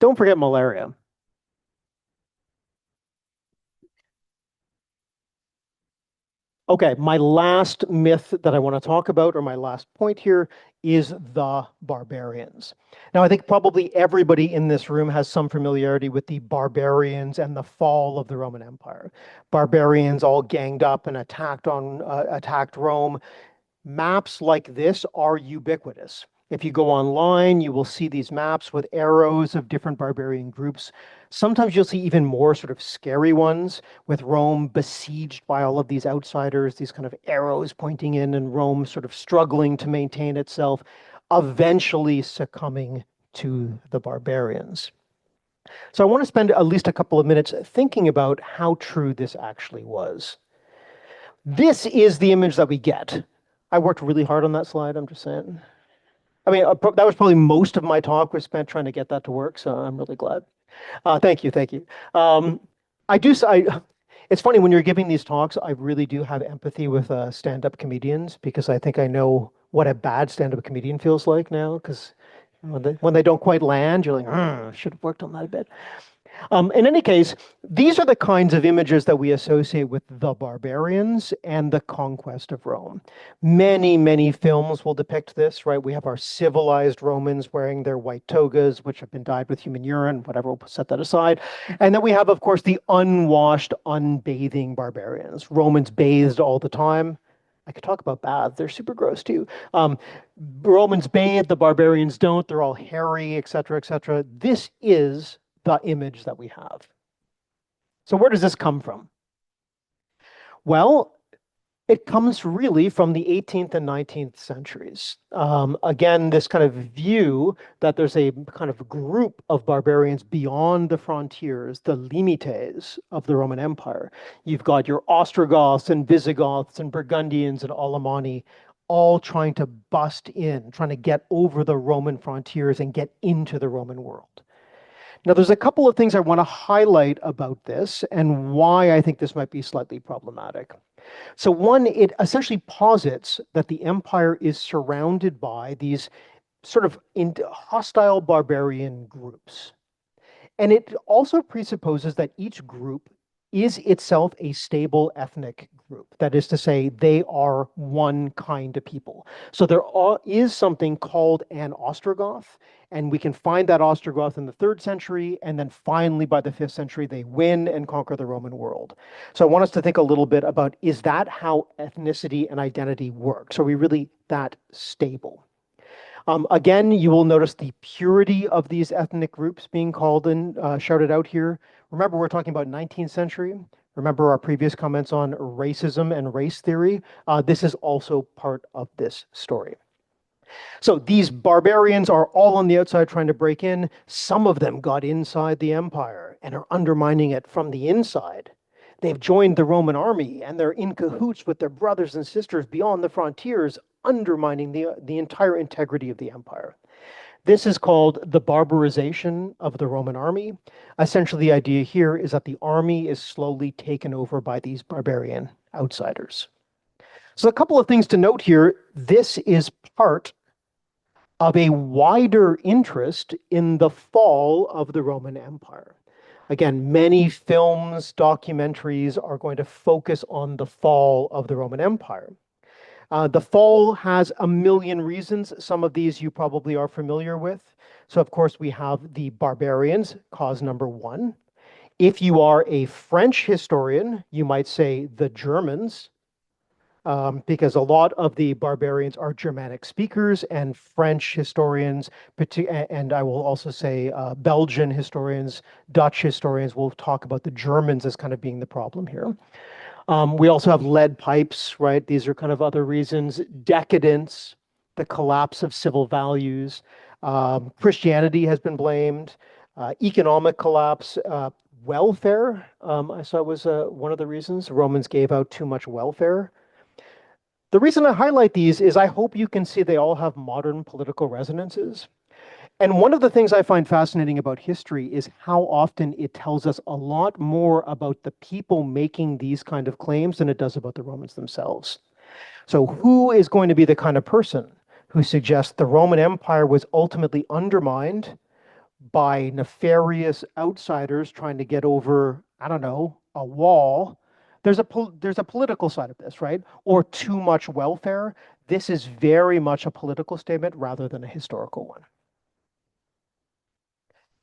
Don't forget malaria. Okay, my last myth that I want to talk about, or my last point here, is the barbarians. Now, I think probably everybody in this room has some familiarity with the barbarians and the fall of the Roman Empire. Barbarians all ganged up and attacked Rome. Maps like this are ubiquitous. If you go online, you will see these maps with arrows of different barbarian groups. Sometimes you'll see even more sort of scary ones with Rome besieged by all of these outsiders, these kind of arrows pointing in, and Rome sort of struggling to maintain itself, eventually succumbing to the barbarians. So I want to spend at least a couple of minutes thinking about how true this actually was. This is the image that we get. I worked really hard on that slide, I'm just saying. I mean, that was probably most of my talk was spent trying to get that to work, so I'm really glad. Thank you, thank you. It's funny when you're giving these talks, I really do have empathy with stand-up comedians because I think I know what a bad stand-up comedian feels like now. Because when they don't quite land, you're like, should have worked on that a bit. In any case, these are the kinds of images that we associate with the barbarians and the conquest of Rome. Many, many films will depict this, right? We have our civilized Romans wearing their white togas, which have been dyed with human urine, whatever, we'll set that aside. And then we have, of course, the unwashed, unbathing barbarians. Romans bathed all the time. I could talk about baths. They're super gross too. Romans bathe, the barbarians don't. They're all hairy, et cetera, et cetera. This is the image that we have. So where does this come from? Well, it comes really from the 18th and 19th centuries. Again, this kind of view that there's a kind of group of barbarians beyond the frontiers, the limites of the Roman Empire. You've got your Ostrogoths and Visigoths and Burgundians and Alemanni all trying to bust in, trying to get over the Roman frontiers and get into the Roman world. Now, there's a couple of things I want to highlight about this and why I think this might be slightly problematic. So one, it essentially posits that the empire is surrounded by these sort of hostile barbarian groups. And it also presupposes that each group is itself a stable ethnic group. That is to say, they are one kind of people. So is something called an Ostrogoth, and we can find that Ostrogoth in the 3rd century, and then finally by the 5th century, they win and conquer the Roman world. So I want us to think a little bit about, is that how ethnicity and identity works? Are we really that stable? Again, you will notice the purity of these ethnic groups being called and shouted out here. Remember, we're talking about 19th century. Remember our previous comments on racism and race theory. This is also part of this story. So these barbarians are all on the outside trying to break in. Some of them got inside the empire and are undermining it from the inside. They've joined the Roman army and they're in cahoots with their brothers and sisters beyond the frontiers, undermining the entire integrity of the empire. This is called the barbarization of the Roman army. Essentially, the idea here is that the army is slowly taken over by these barbarian outsiders. So a couple of things to note here. This is part of a wider interest in the fall of the Roman Empire. Again, many films, documentaries are going to focus on the fall of the Roman Empire. The fall has a million reasons. Some of these you probably are familiar with. So, of course, we have the barbarians, cause number 1. If you are a French historian, you might say the Germans, because a lot of the barbarians are Germanic speakers, and French historians, and I will also say Belgian historians, Dutch historians will talk about the Germans as kind of being the problem here. We also have lead pipes, right? These are kind of other reasons. Decadence, the collapse of civil values. Christianity has been blamed. Economic collapse. Welfare, I saw was one of the reasons. Romans gave out too much welfare. The reason I highlight these is I hope you can see they all have modern political resonances. And one of the things I find fascinating about history is how often it tells us a lot more about the people making these kind of claims than it does about the Romans themselves. So who is going to be the kind of person who suggests the Roman Empire was ultimately undermined by nefarious outsiders trying to get over, I don't know, a wall? There's a political side of this, right? Or too much welfare. This is very much a political statement rather than a historical one.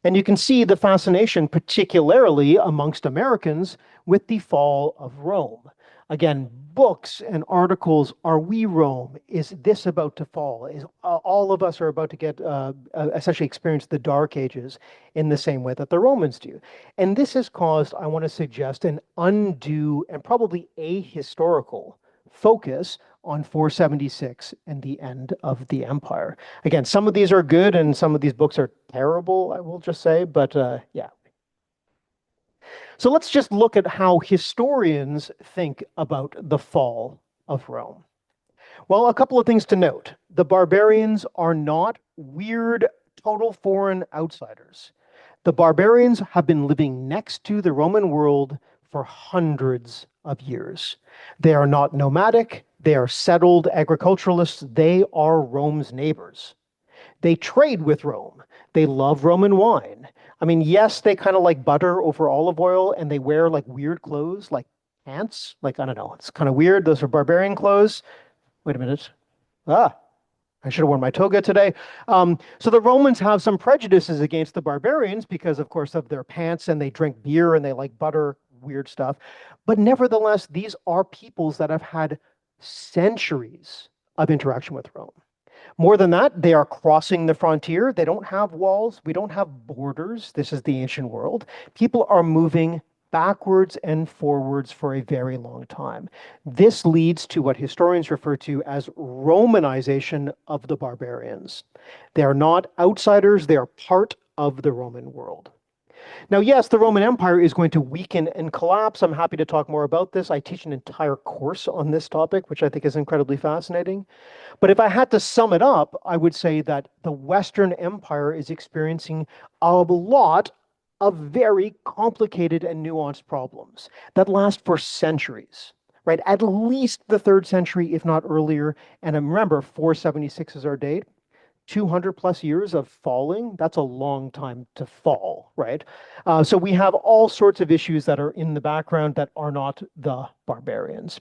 And you can see the fascination, particularly amongst Americans, with the fall of Rome. Again, books and articles, are we Rome? Is this about to fall? Is all of us are about to get essentially experience the Dark Ages in the same way that the Romans do. And this has caused, I want to suggest, an undue and probably ahistorical focus on 476 and the end of the empire. Again, some of these are good and some of these books are terrible, I will just say, but yeah. So let's just look at how historians think about the fall of Rome. Well, a couple of things to note. The barbarians are not weird, total foreign outsiders. The barbarians have been living next to the Roman world for hundreds of years. They are not nomadic. They are settled agriculturalists. They are Rome's neighbors. They trade with Rome. They love Roman wine. I mean, yes, they kind of like butter over olive oil, and they wear like weird clothes, like pants. Like, I don't know, it's kind of weird. Those are barbarian clothes. Wait a minute. I should have worn my toga today. So the Romans have some prejudices against the barbarians because, of course, of their pants, and they drink beer and they like butter, weird stuff. But nevertheless, these are peoples that have had centuries of interaction with Rome. More than that, they are crossing the frontier. They don't have walls. We don't have borders. This is the ancient world. People are moving backwards and forwards for a very long time. This leads to what historians refer to as Romanization of the barbarians. They are not outsiders. They are part of the Roman world. Now, yes, the Roman Empire is going to weaken and collapse. I'm happy to talk more about this. I teach an entire course on this topic, which I think is incredibly fascinating. But if I had to sum it up, I would say that the Western Empire is experiencing a lot of very complicated and nuanced problems that last for centuries, right? At least the 3rd century, if not earlier. And remember, 476 is our date. 200 plus years of falling. That's a long time to fall, right? So we have all sorts of issues that are in the background that are not the barbarians.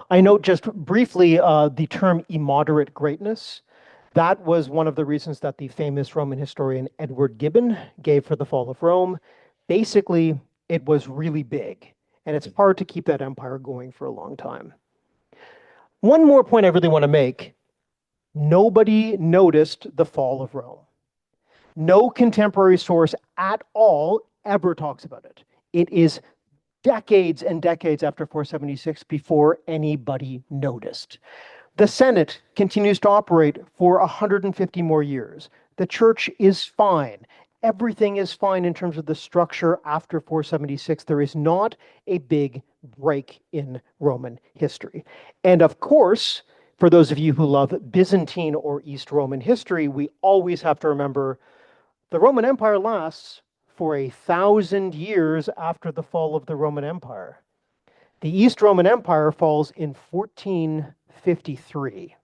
I note just briefly the term immoderate greatness. That was one of the reasons that the famous Roman historian Edward Gibbon gave for the fall of Rome. Basically, it was really big, and it's hard to keep that empire going for a long time. One more point I really want to make. Nobody noticed the fall of Rome. No contemporary source at all ever talks about it. It is decades and decades after 476 before anybody noticed. The Senate continues to operate for 150 more years. The church is fine. Everything is fine in terms of the structure after 476. There is not a big break in Roman history. And of course, for those of you who love Byzantine or East Roman history, we always have to remember the Roman Empire lasts for 1,000 years after the fall of the Roman Empire. The East Roman Empire falls in 1453.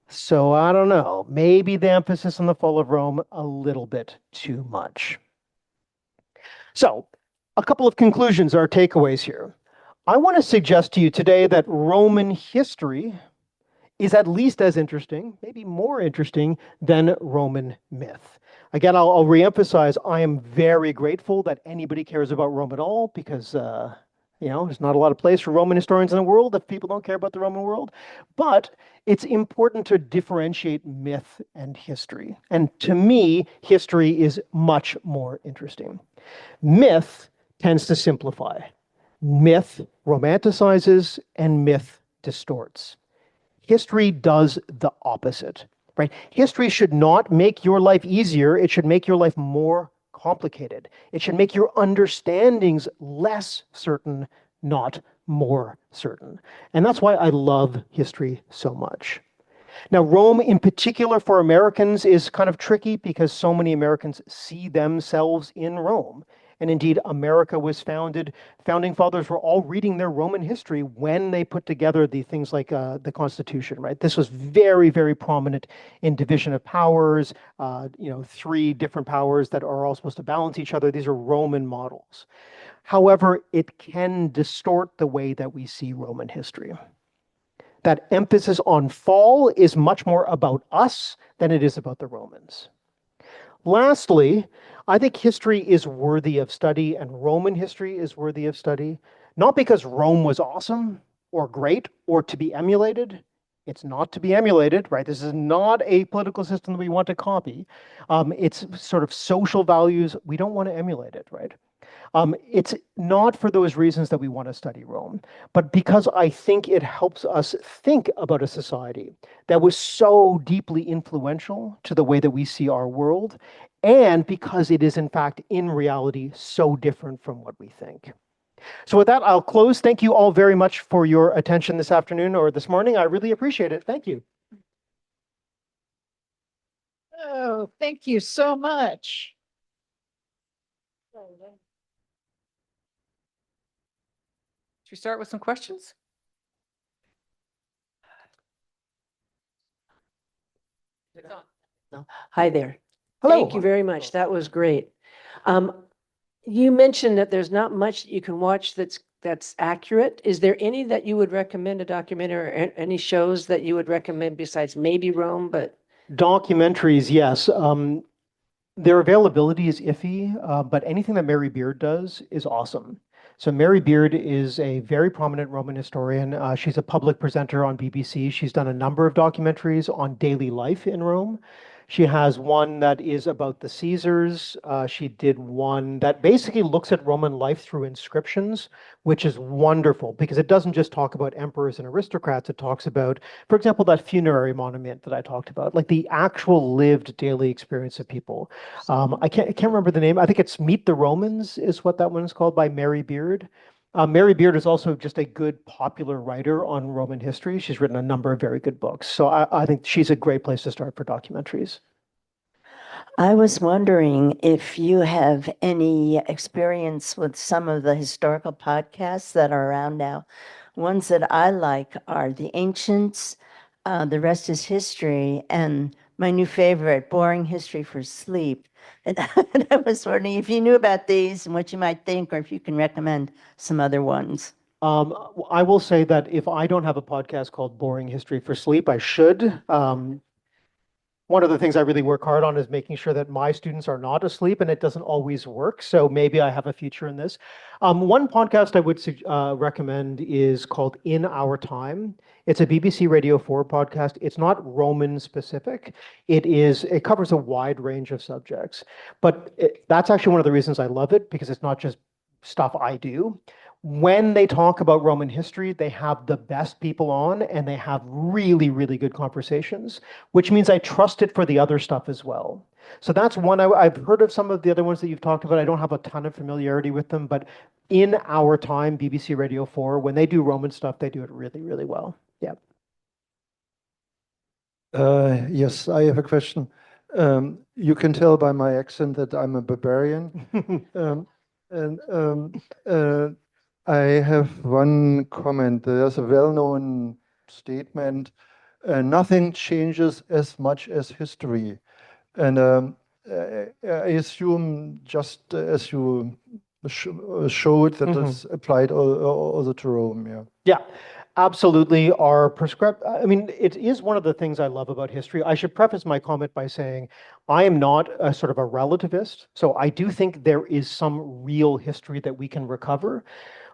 So I don't know, maybe the emphasis on the fall of Rome a little bit too much. So a couple of conclusions or takeaways here. I want to suggest to you today that Roman history is at least as interesting, maybe more interesting than Roman myth. Again, I'll reemphasize, I am very grateful that anybody cares about Rome at all because, there's not a lot of place for Roman historians in the world if people don't care about the Roman world. But it's important to differentiate myth and history. And to me, history is much more interesting. Myth tends to simplify. Myth romanticizes and myth distorts. History does the opposite, right? History should not make your life easier. It should make your life more complicated. It should make your understandings less certain, not more certain. And that's why I love history so much. Now, Rome in particular for Americans is kind of tricky because so many Americans see themselves in Rome. And indeed, America was founded, founding fathers were all reading their Roman history when they put together the things like the Constitution, right? This was very, very prominent in division of powers, three different powers that are all supposed to balance each other. These are Roman models. However, it can distort the way that we see Roman history. That emphasis on fall is much more about us than it is about the Romans. Lastly, I think history is worthy of study and Roman history is worthy of study, not because Rome was awesome or great or to be emulated. It's not to be emulated, right? This is not a political system that we want to copy. It's sort of social values. We don't want to emulate it, right? It's not for those reasons that we want to study Rome, but because I think it helps us think about a society that was so deeply influential to the way that we see our world, and because it is in fact in reality so different from what we think. So with that, I'll close. Thank you all very much for your attention this afternoon or this morning. I really appreciate it. Thank you. Oh, thank you so much. Should we start with some questions? No. Hi there. Hello. Thank you very much. That was great. You mentioned that there's not much that you can watch that's accurate. Is there any that you would recommend, a documentary or any shows that you would recommend besides maybe Rome, but Documentaries, yes. Their availability is iffy, but anything that Mary Beard does is awesome. So Mary Beard is a very prominent Roman historian. She's a public presenter on BBC. She's done a number of documentaries on daily life in Rome. She has one that is about the Caesars. She did one that basically looks at Roman life through inscriptions, which is wonderful because it doesn't just talk about emperors and aristocrats. It talks about, for example, that funerary monument that I talked about, like the actual lived daily experience of people. I can't remember the name. I think it's Meet the Romans is what that one is called by Mary Beard. Mary Beard is also just a good popular writer on Roman history. She's written a number of very good books. So I think she's a great place to start for documentaries. I was wondering if you have any experience with some of the historical podcasts that are around now. Ones that I like are The Ancients, The Rest is History, and my new favorite, Boring History for Sleep. And I was wondering if you knew about these and what you might think, or if you can recommend some other ones. I will say that if I don't have a podcast called Boring History for Sleep, I should. One of the things I really work hard on is making sure that my students are not asleep, and it doesn't always work. So maybe I have a future in this. One podcast I would recommend is called In Our Time. It's a BBC Radio 4 podcast. It's not Roman specific. It covers a wide range of subjects. But that's actually one of the reasons I love it, because it's not just stuff I do. When they talk about Roman history, they have the best people on, and they have really, really good conversations, which means I trust it for the other stuff as well. So that's one. I've heard of some of the other ones that you've talked about. I don't have a ton of familiarity with them, but In Our Time, BBC Radio 4, when they do Roman stuff, they do it really, really well. Yeah. Yes, I have a question. You can tell by my accent that I'm a barbarian. And I have one comment. There's a well-known statement, nothing changes as much as history. And I assume, just as you showed, that that's applied also to Rome, yeah. Yeah, absolutely. It is one of the things I love about history. I should preface my comment by saying I am not a sort of a relativist. So I do think there is some real history that we can recover.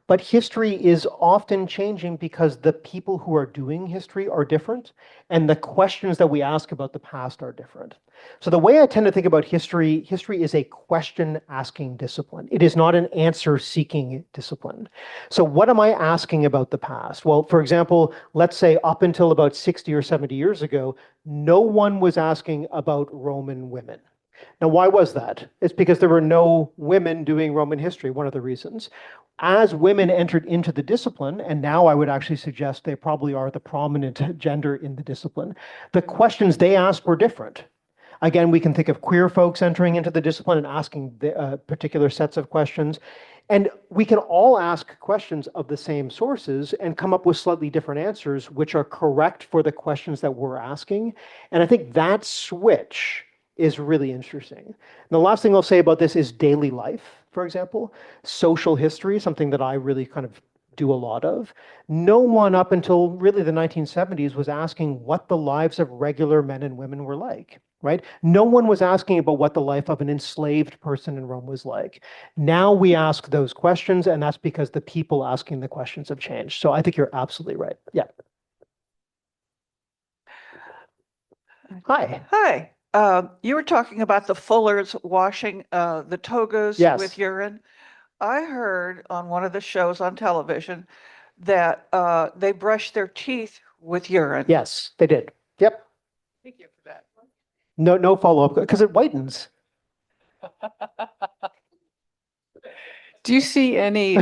But history is often changing because the people who are doing history are different, and the questions that we ask about the past are different. So the way I tend to think about history is a question-asking discipline. It is not an answer-seeking discipline. So what am I asking about the past? Well, for example, let's say up until about 60 or 70 years ago, no one was asking about Roman women. Now, why was that? It's because there were no women doing Roman history, one of the reasons. As women entered into the discipline, and now I would actually suggest they probably are the prominent gender in the discipline, the questions they asked were different. Again, we can think of queer folks entering into the discipline and asking particular sets of questions. And we can all ask questions of the same sources and come up with slightly different answers, which are correct for the questions that we're asking. And I think that switch is really interesting. And the last thing I'll say about this is daily life, for example. Social history, something that I really kind of do a lot of. No one up until really the 1970s was asking what the lives of regular men and women were like, right? No one was asking about what the life of an enslaved person in Rome was like. Now we ask those questions, and that's because the people asking the questions have changed. So I think you're absolutely right. Yeah. Hi. Hi. You were talking about the fullers washing the togas Yes. with urine. I heard on one of the shows on television that they brush their teeth with urine. Yes, they did. Yep. Thank you for that. No follow-up, because it whitens. Do you see any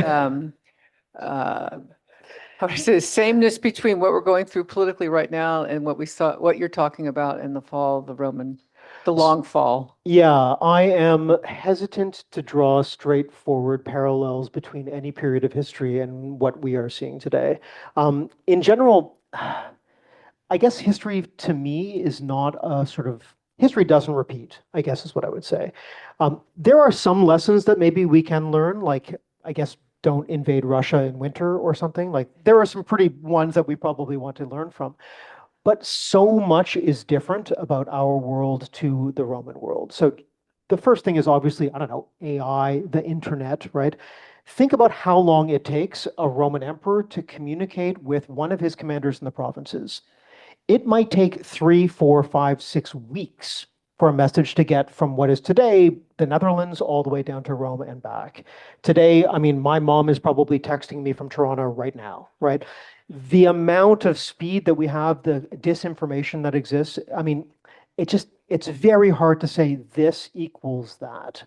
how do I say, sameness between what we're going through politically right now and what we saw, what you're talking about in the fall, the long fall? Yeah, I am hesitant to draw straightforward parallels between any period of history and what we are seeing today. In general, I guess history to me is not a sort of, history doesn't repeat, I guess is what I would say. There are some lessons that maybe we can learn, like, I guess, don't invade Russia in winter or something. Like, there are some pretty ones that we probably want to learn from. But so much is different about our world to the Roman world. So the first thing is obviously, I don't know, AI, the internet, right? Think about how long it takes a Roman emperor to communicate with one of his commanders in the provinces. It might take 3, 4, 5, 6 weeks for a message to get from what is today the Netherlands all the way down to Rome and back. Today, I mean, my mom is probably texting me from Toronto right now, right? The amount of speed that we have, the disinformation that exists, I mean, it's very hard to say this equals that.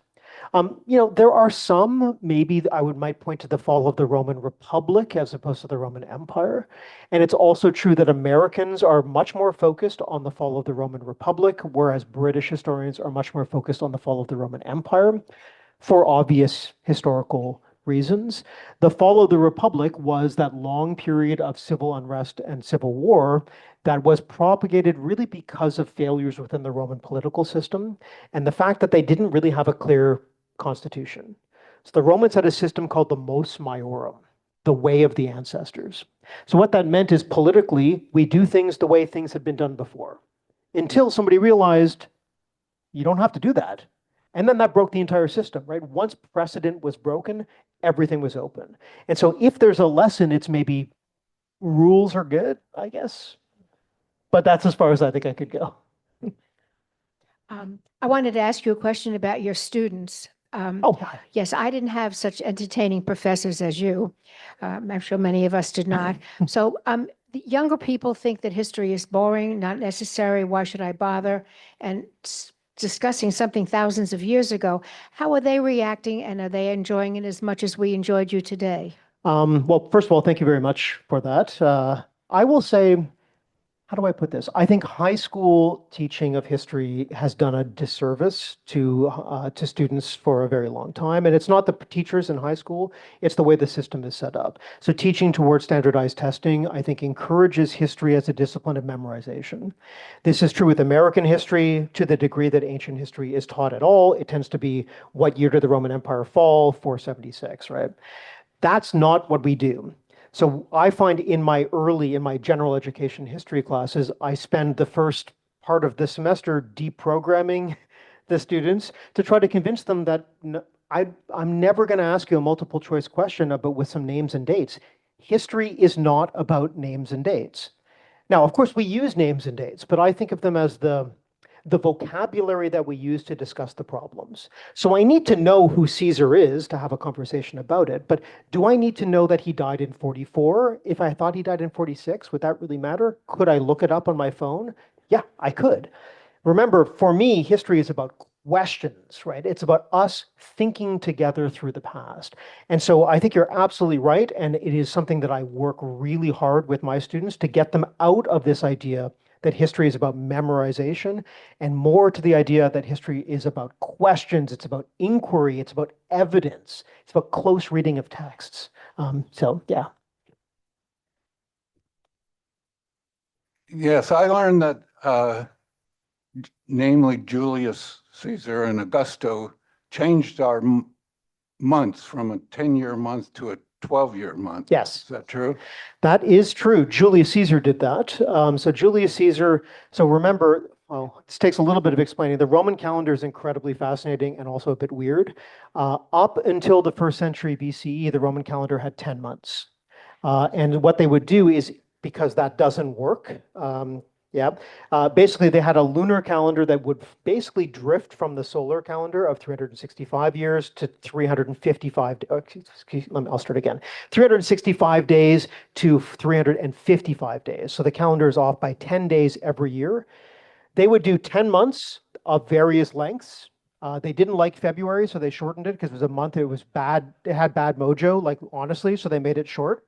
There are some, maybe I might point to the fall of the Roman Republic as opposed to the Roman Empire. And it's also true that Americans are much more focused on the fall of the Roman Republic, whereas British historians are much more focused on the fall of the Roman Empire for obvious historical reasons. The fall of the Republic was that long period of civil unrest and civil war that was propagated really because of failures within the Roman political system and the fact that they didn't really have a clear constitution. So the Romans had a system called the mos maiorum, the way of the ancestors. So what that meant is politically, we do things the way things had been done before, until somebody realized you don't have to do that. And then that broke the entire system, right? Once precedent was broken, everything was open. And so if there's a lesson, it's maybe rules are good, I guess. But that's as far as I think I could go. I wanted to ask you a question about your students. Oh, Yes, I didn't have such entertaining professors as you. I'm sure many of us did not. So the younger people think that history is boring, not necessary. Why should I bother? And discussing something thousands of years ago, how are they reacting, and are they enjoying it as much as we enjoyed you today? well, first of all, thank you very much for that. I will say, how do I put this? I think high school teaching of history has done a disservice to students for a very long time. And it's not the teachers in high school, it's the way the system is set up. So teaching towards standardized testing, I think, encourages history as a discipline of memorization. This is true with American history to the degree that ancient history is taught at all. It tends to be what year did the Roman Empire fall? 476, right? That's not what we do. So I find in my general education history classes, I spend the first part of the semester deprogramming the students to try to convince them that I'm never going to ask you a multiple choice question but with some names and dates. History is not about names and dates. Now, of course, we use names and dates, but I think of them as the vocabulary that we use to discuss the problems. So I need to know who Caesar is to have a conversation about it, but do I need to know that he died in 44? If I thought he died in 46, would that really matter? Could I look it up on my phone? Yeah, I could. Remember, for me, history is about questions, right? It's about us thinking together through the past. And so I think you're absolutely right, and it is something that I work really hard with my students to get them out of this idea that history is about memorization and more to the idea that history is about questions, it's about inquiry, it's about evidence, it's about close reading of texts. So, yeah. Yes, I learned that namely Julius Caesar and Augusto changed our months from a 10-year month to a 12-year month. Yes. Is that true? That is true. Julius Caesar did that. So Julius Caesar, so remember, well, this takes a little bit of explaining. The Roman calendar is incredibly fascinating and also a bit weird. Up until the 1st century BCE, the Roman calendar had 10 months. And what they would do is, because that doesn't work, basically they had a lunar calendar that would basically drift from the solar calendar of 365 years to 355, I'll start again, 365 days to 355 days. So the calendar is off by 10 days every year. They would do 10 months of various lengths. They didn't like February, so they shortened it because it was a month. It was bad. It had bad mojo, like honestly, so they made it short.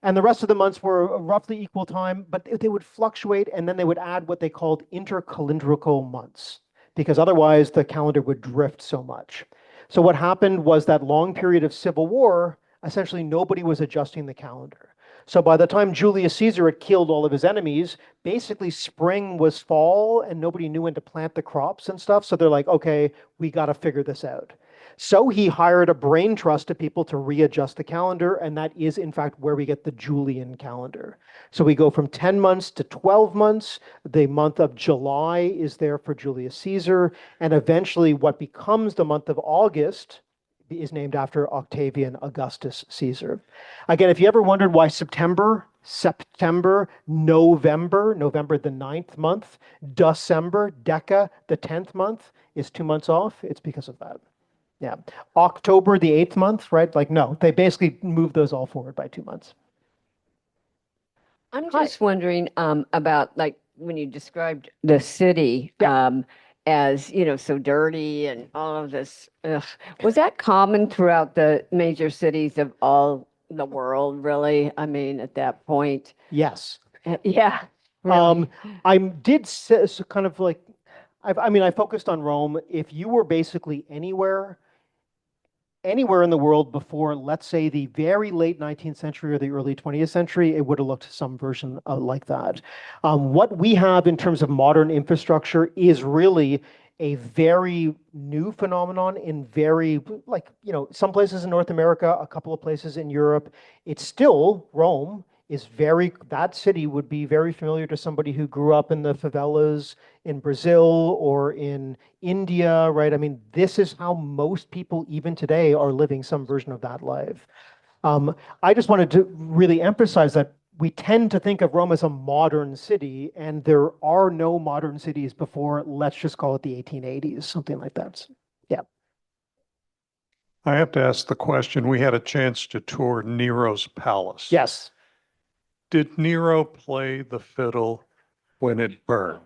And the rest of the months were roughly equal time, but they would fluctuate, and then they would add what they called intercalendrical months, because otherwise the calendar would drift so much. So what happened was that long period of civil war, essentially nobody was adjusting the calendar. So by the time Julius Caesar had killed all of his enemies, basically spring was fall and nobody knew when to plant the crops and stuff. So they're like, okay, we got to figure this out. So he hired a brain trust of people to readjust the calendar, and that is, in fact, where we get the Julian calendar. So we go from 10 months to 12 months. The month of July is there for Julius Caesar, and eventually what becomes the month of August is named after Octavian Augustus Caesar. Again, if you ever wondered why September, November the 9th month, December, Deca, the 10th month, is 2 months off, it's because of that. Yeah. October, the 8th month, right? Like, no, they basically moved those all forward by 2 months. I'm just wondering about, like, when you described the city as, so dirty and all of this. Was that common throughout the major cities of all the world, really? I mean, at that point? Yes. Yeah. Really. I did so kind of like, I focused on Rome. If you were basically anywhere, anywhere in the world before, let's say, the very late 19th century or the early 20th century, it would have looked some version like that. What we have in terms of modern infrastructure is really a very new phenomenon in very, like, some places in North America, a couple of places in Europe. It's still Rome. That city would be very familiar to somebody who grew up in the favelas in Brazil or in India, right? I mean, this is how most people even today are living some version of that life. I just wanted to really emphasize that we tend to think of Rome as a modern city, and there are no modern cities before, let's just call it the 1880s, something like that. Yeah. I have to ask the question. We had a chance to tour Nero's palace. Yes. Did Nero play the fiddle when it burned?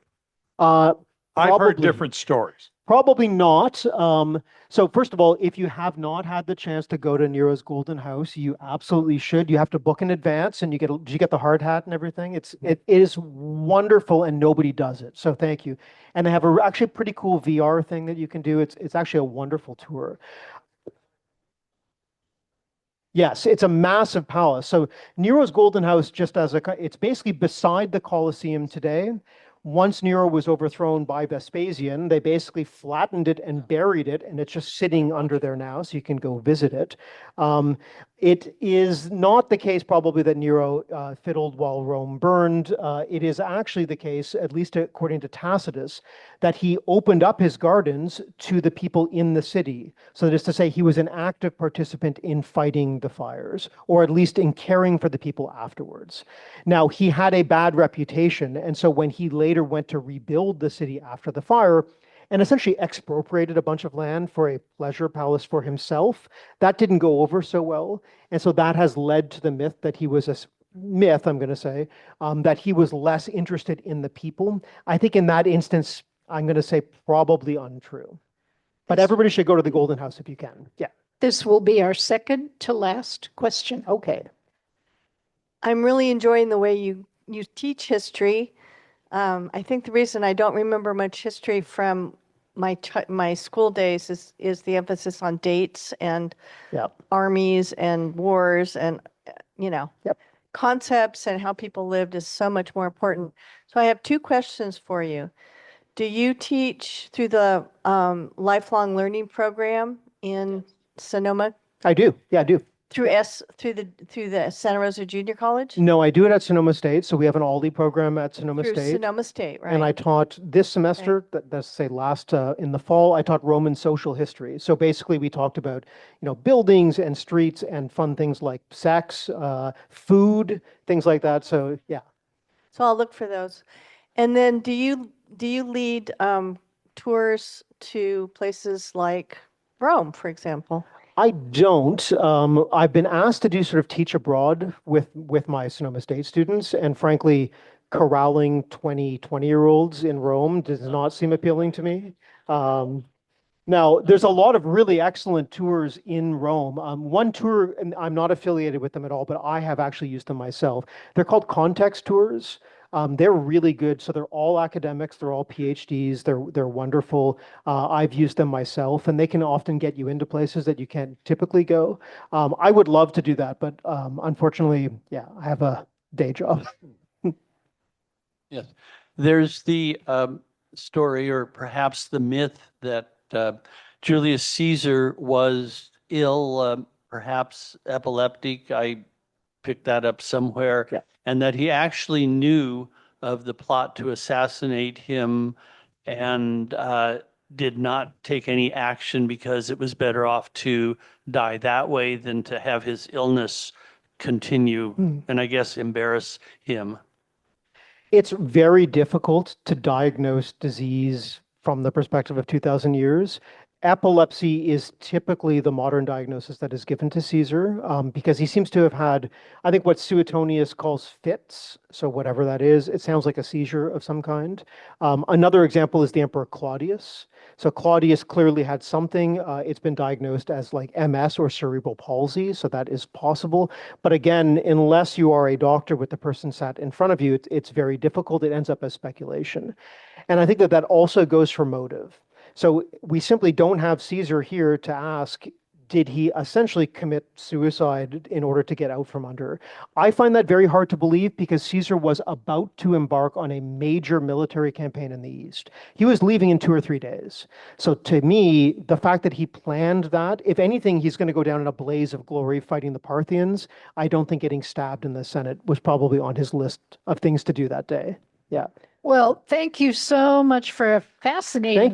I've heard different stories. Probably not. So first of all, if you have not had the chance to go to Nero's Golden House, you absolutely should. You have to book in advance, and did you get the hard hat and everything? It is wonderful, and nobody does it. So thank you. And they have actually a pretty cool VR thing that you can do. It's actually a wonderful tour. Yes, it's a massive palace. So Nero's Golden House, it's basically beside the Colosseum today. Once Nero was overthrown by Vespasian, they basically flattened it and buried it, and it's just sitting under there now, so you can go visit it. It is not the case probably that Nero fiddled while Rome burned. It is actually the case, at least according to Tacitus, that he opened up his gardens to the people in the city. So that is to say, he was an active participant in fighting the fires, or at least in caring for the people afterwards. Now, he had a bad reputation, and so when he later went to rebuild the city after the fire, and essentially expropriated a bunch of land for a pleasure palace for himself, that didn't go over so well. And so that has led to the myth that he was that he was less interested in the people. I think in that instance, I'm going to say probably untrue. But everybody should go to the Golden House if you can. Yeah. This will be our second to last question. Okay. I'm really enjoying the way you teach history. I think the reason I don't remember much history from my school days is the emphasis on dates and armies and wars and concepts, and how people lived is so much more important. So I have two questions for you. Do you teach through the lifelong learning program in Sonoma? I do. Yeah, I do. Through the Santa Rosa Junior College? No, I do it at Sonoma State. So we have an ALDI program at Sonoma Through State. Sonoma State, right? And I taught this semester, that's say last in the fall, I taught Roman social history. So basically we talked about, buildings and streets and fun things like sex, food, things like that. So yeah. So I'll look for those. And then do you lead tours to places like Rome, for example? I don't. I've been asked to do sort of teach abroad with my Sonoma State students, and frankly, corralling 20-year-olds in Rome does not seem appealing to me. Now, there's a lot of really excellent tours in Rome. One tour, and I'm not affiliated with them at all, but I have actually used them myself. They're called context tours. They're really good. So they're all academics. They're all PhDs. They're wonderful. I've used them myself, and they can often get you into places that you can't typically go. I would love to do that, but unfortunately, I have a day job. Yes. There's the story, or perhaps the myth, that Julius Caesar was ill, perhaps epileptic. I picked that up somewhere. Yeah. And that he actually knew of the plot to assassinate him and did not take any action because it was better off to die that way than to have his illness continue and I guess embarrass him. It's very difficult to diagnose disease from the perspective of 2,000 years. Epilepsy is typically the modern diagnosis that is given to Caesar because he seems to have had, I think, what Suetonius calls fits. So whatever that is, it sounds like a seizure of some kind. Another example is the Emperor Claudius. So Claudius clearly had something. It's been diagnosed as like MS or cerebral palsy. So that is possible. But again, unless you are a doctor with the person sat in front of you, it's very difficult. It ends up as speculation. And I think that also goes for motive. So we simply don't have Caesar here to ask, did he essentially commit suicide in order to get out from under? I find that very hard to believe because Caesar was about to embark on a major military campaign in the East. He was leaving in 2 or 3 days. So to me, the fact that he planned that, if anything, he's going to go down in a blaze of glory fighting the Parthians. I don't think getting stabbed in the Senate was probably on his list of things to do that day. Yeah. Well, thank you so much for a fascinating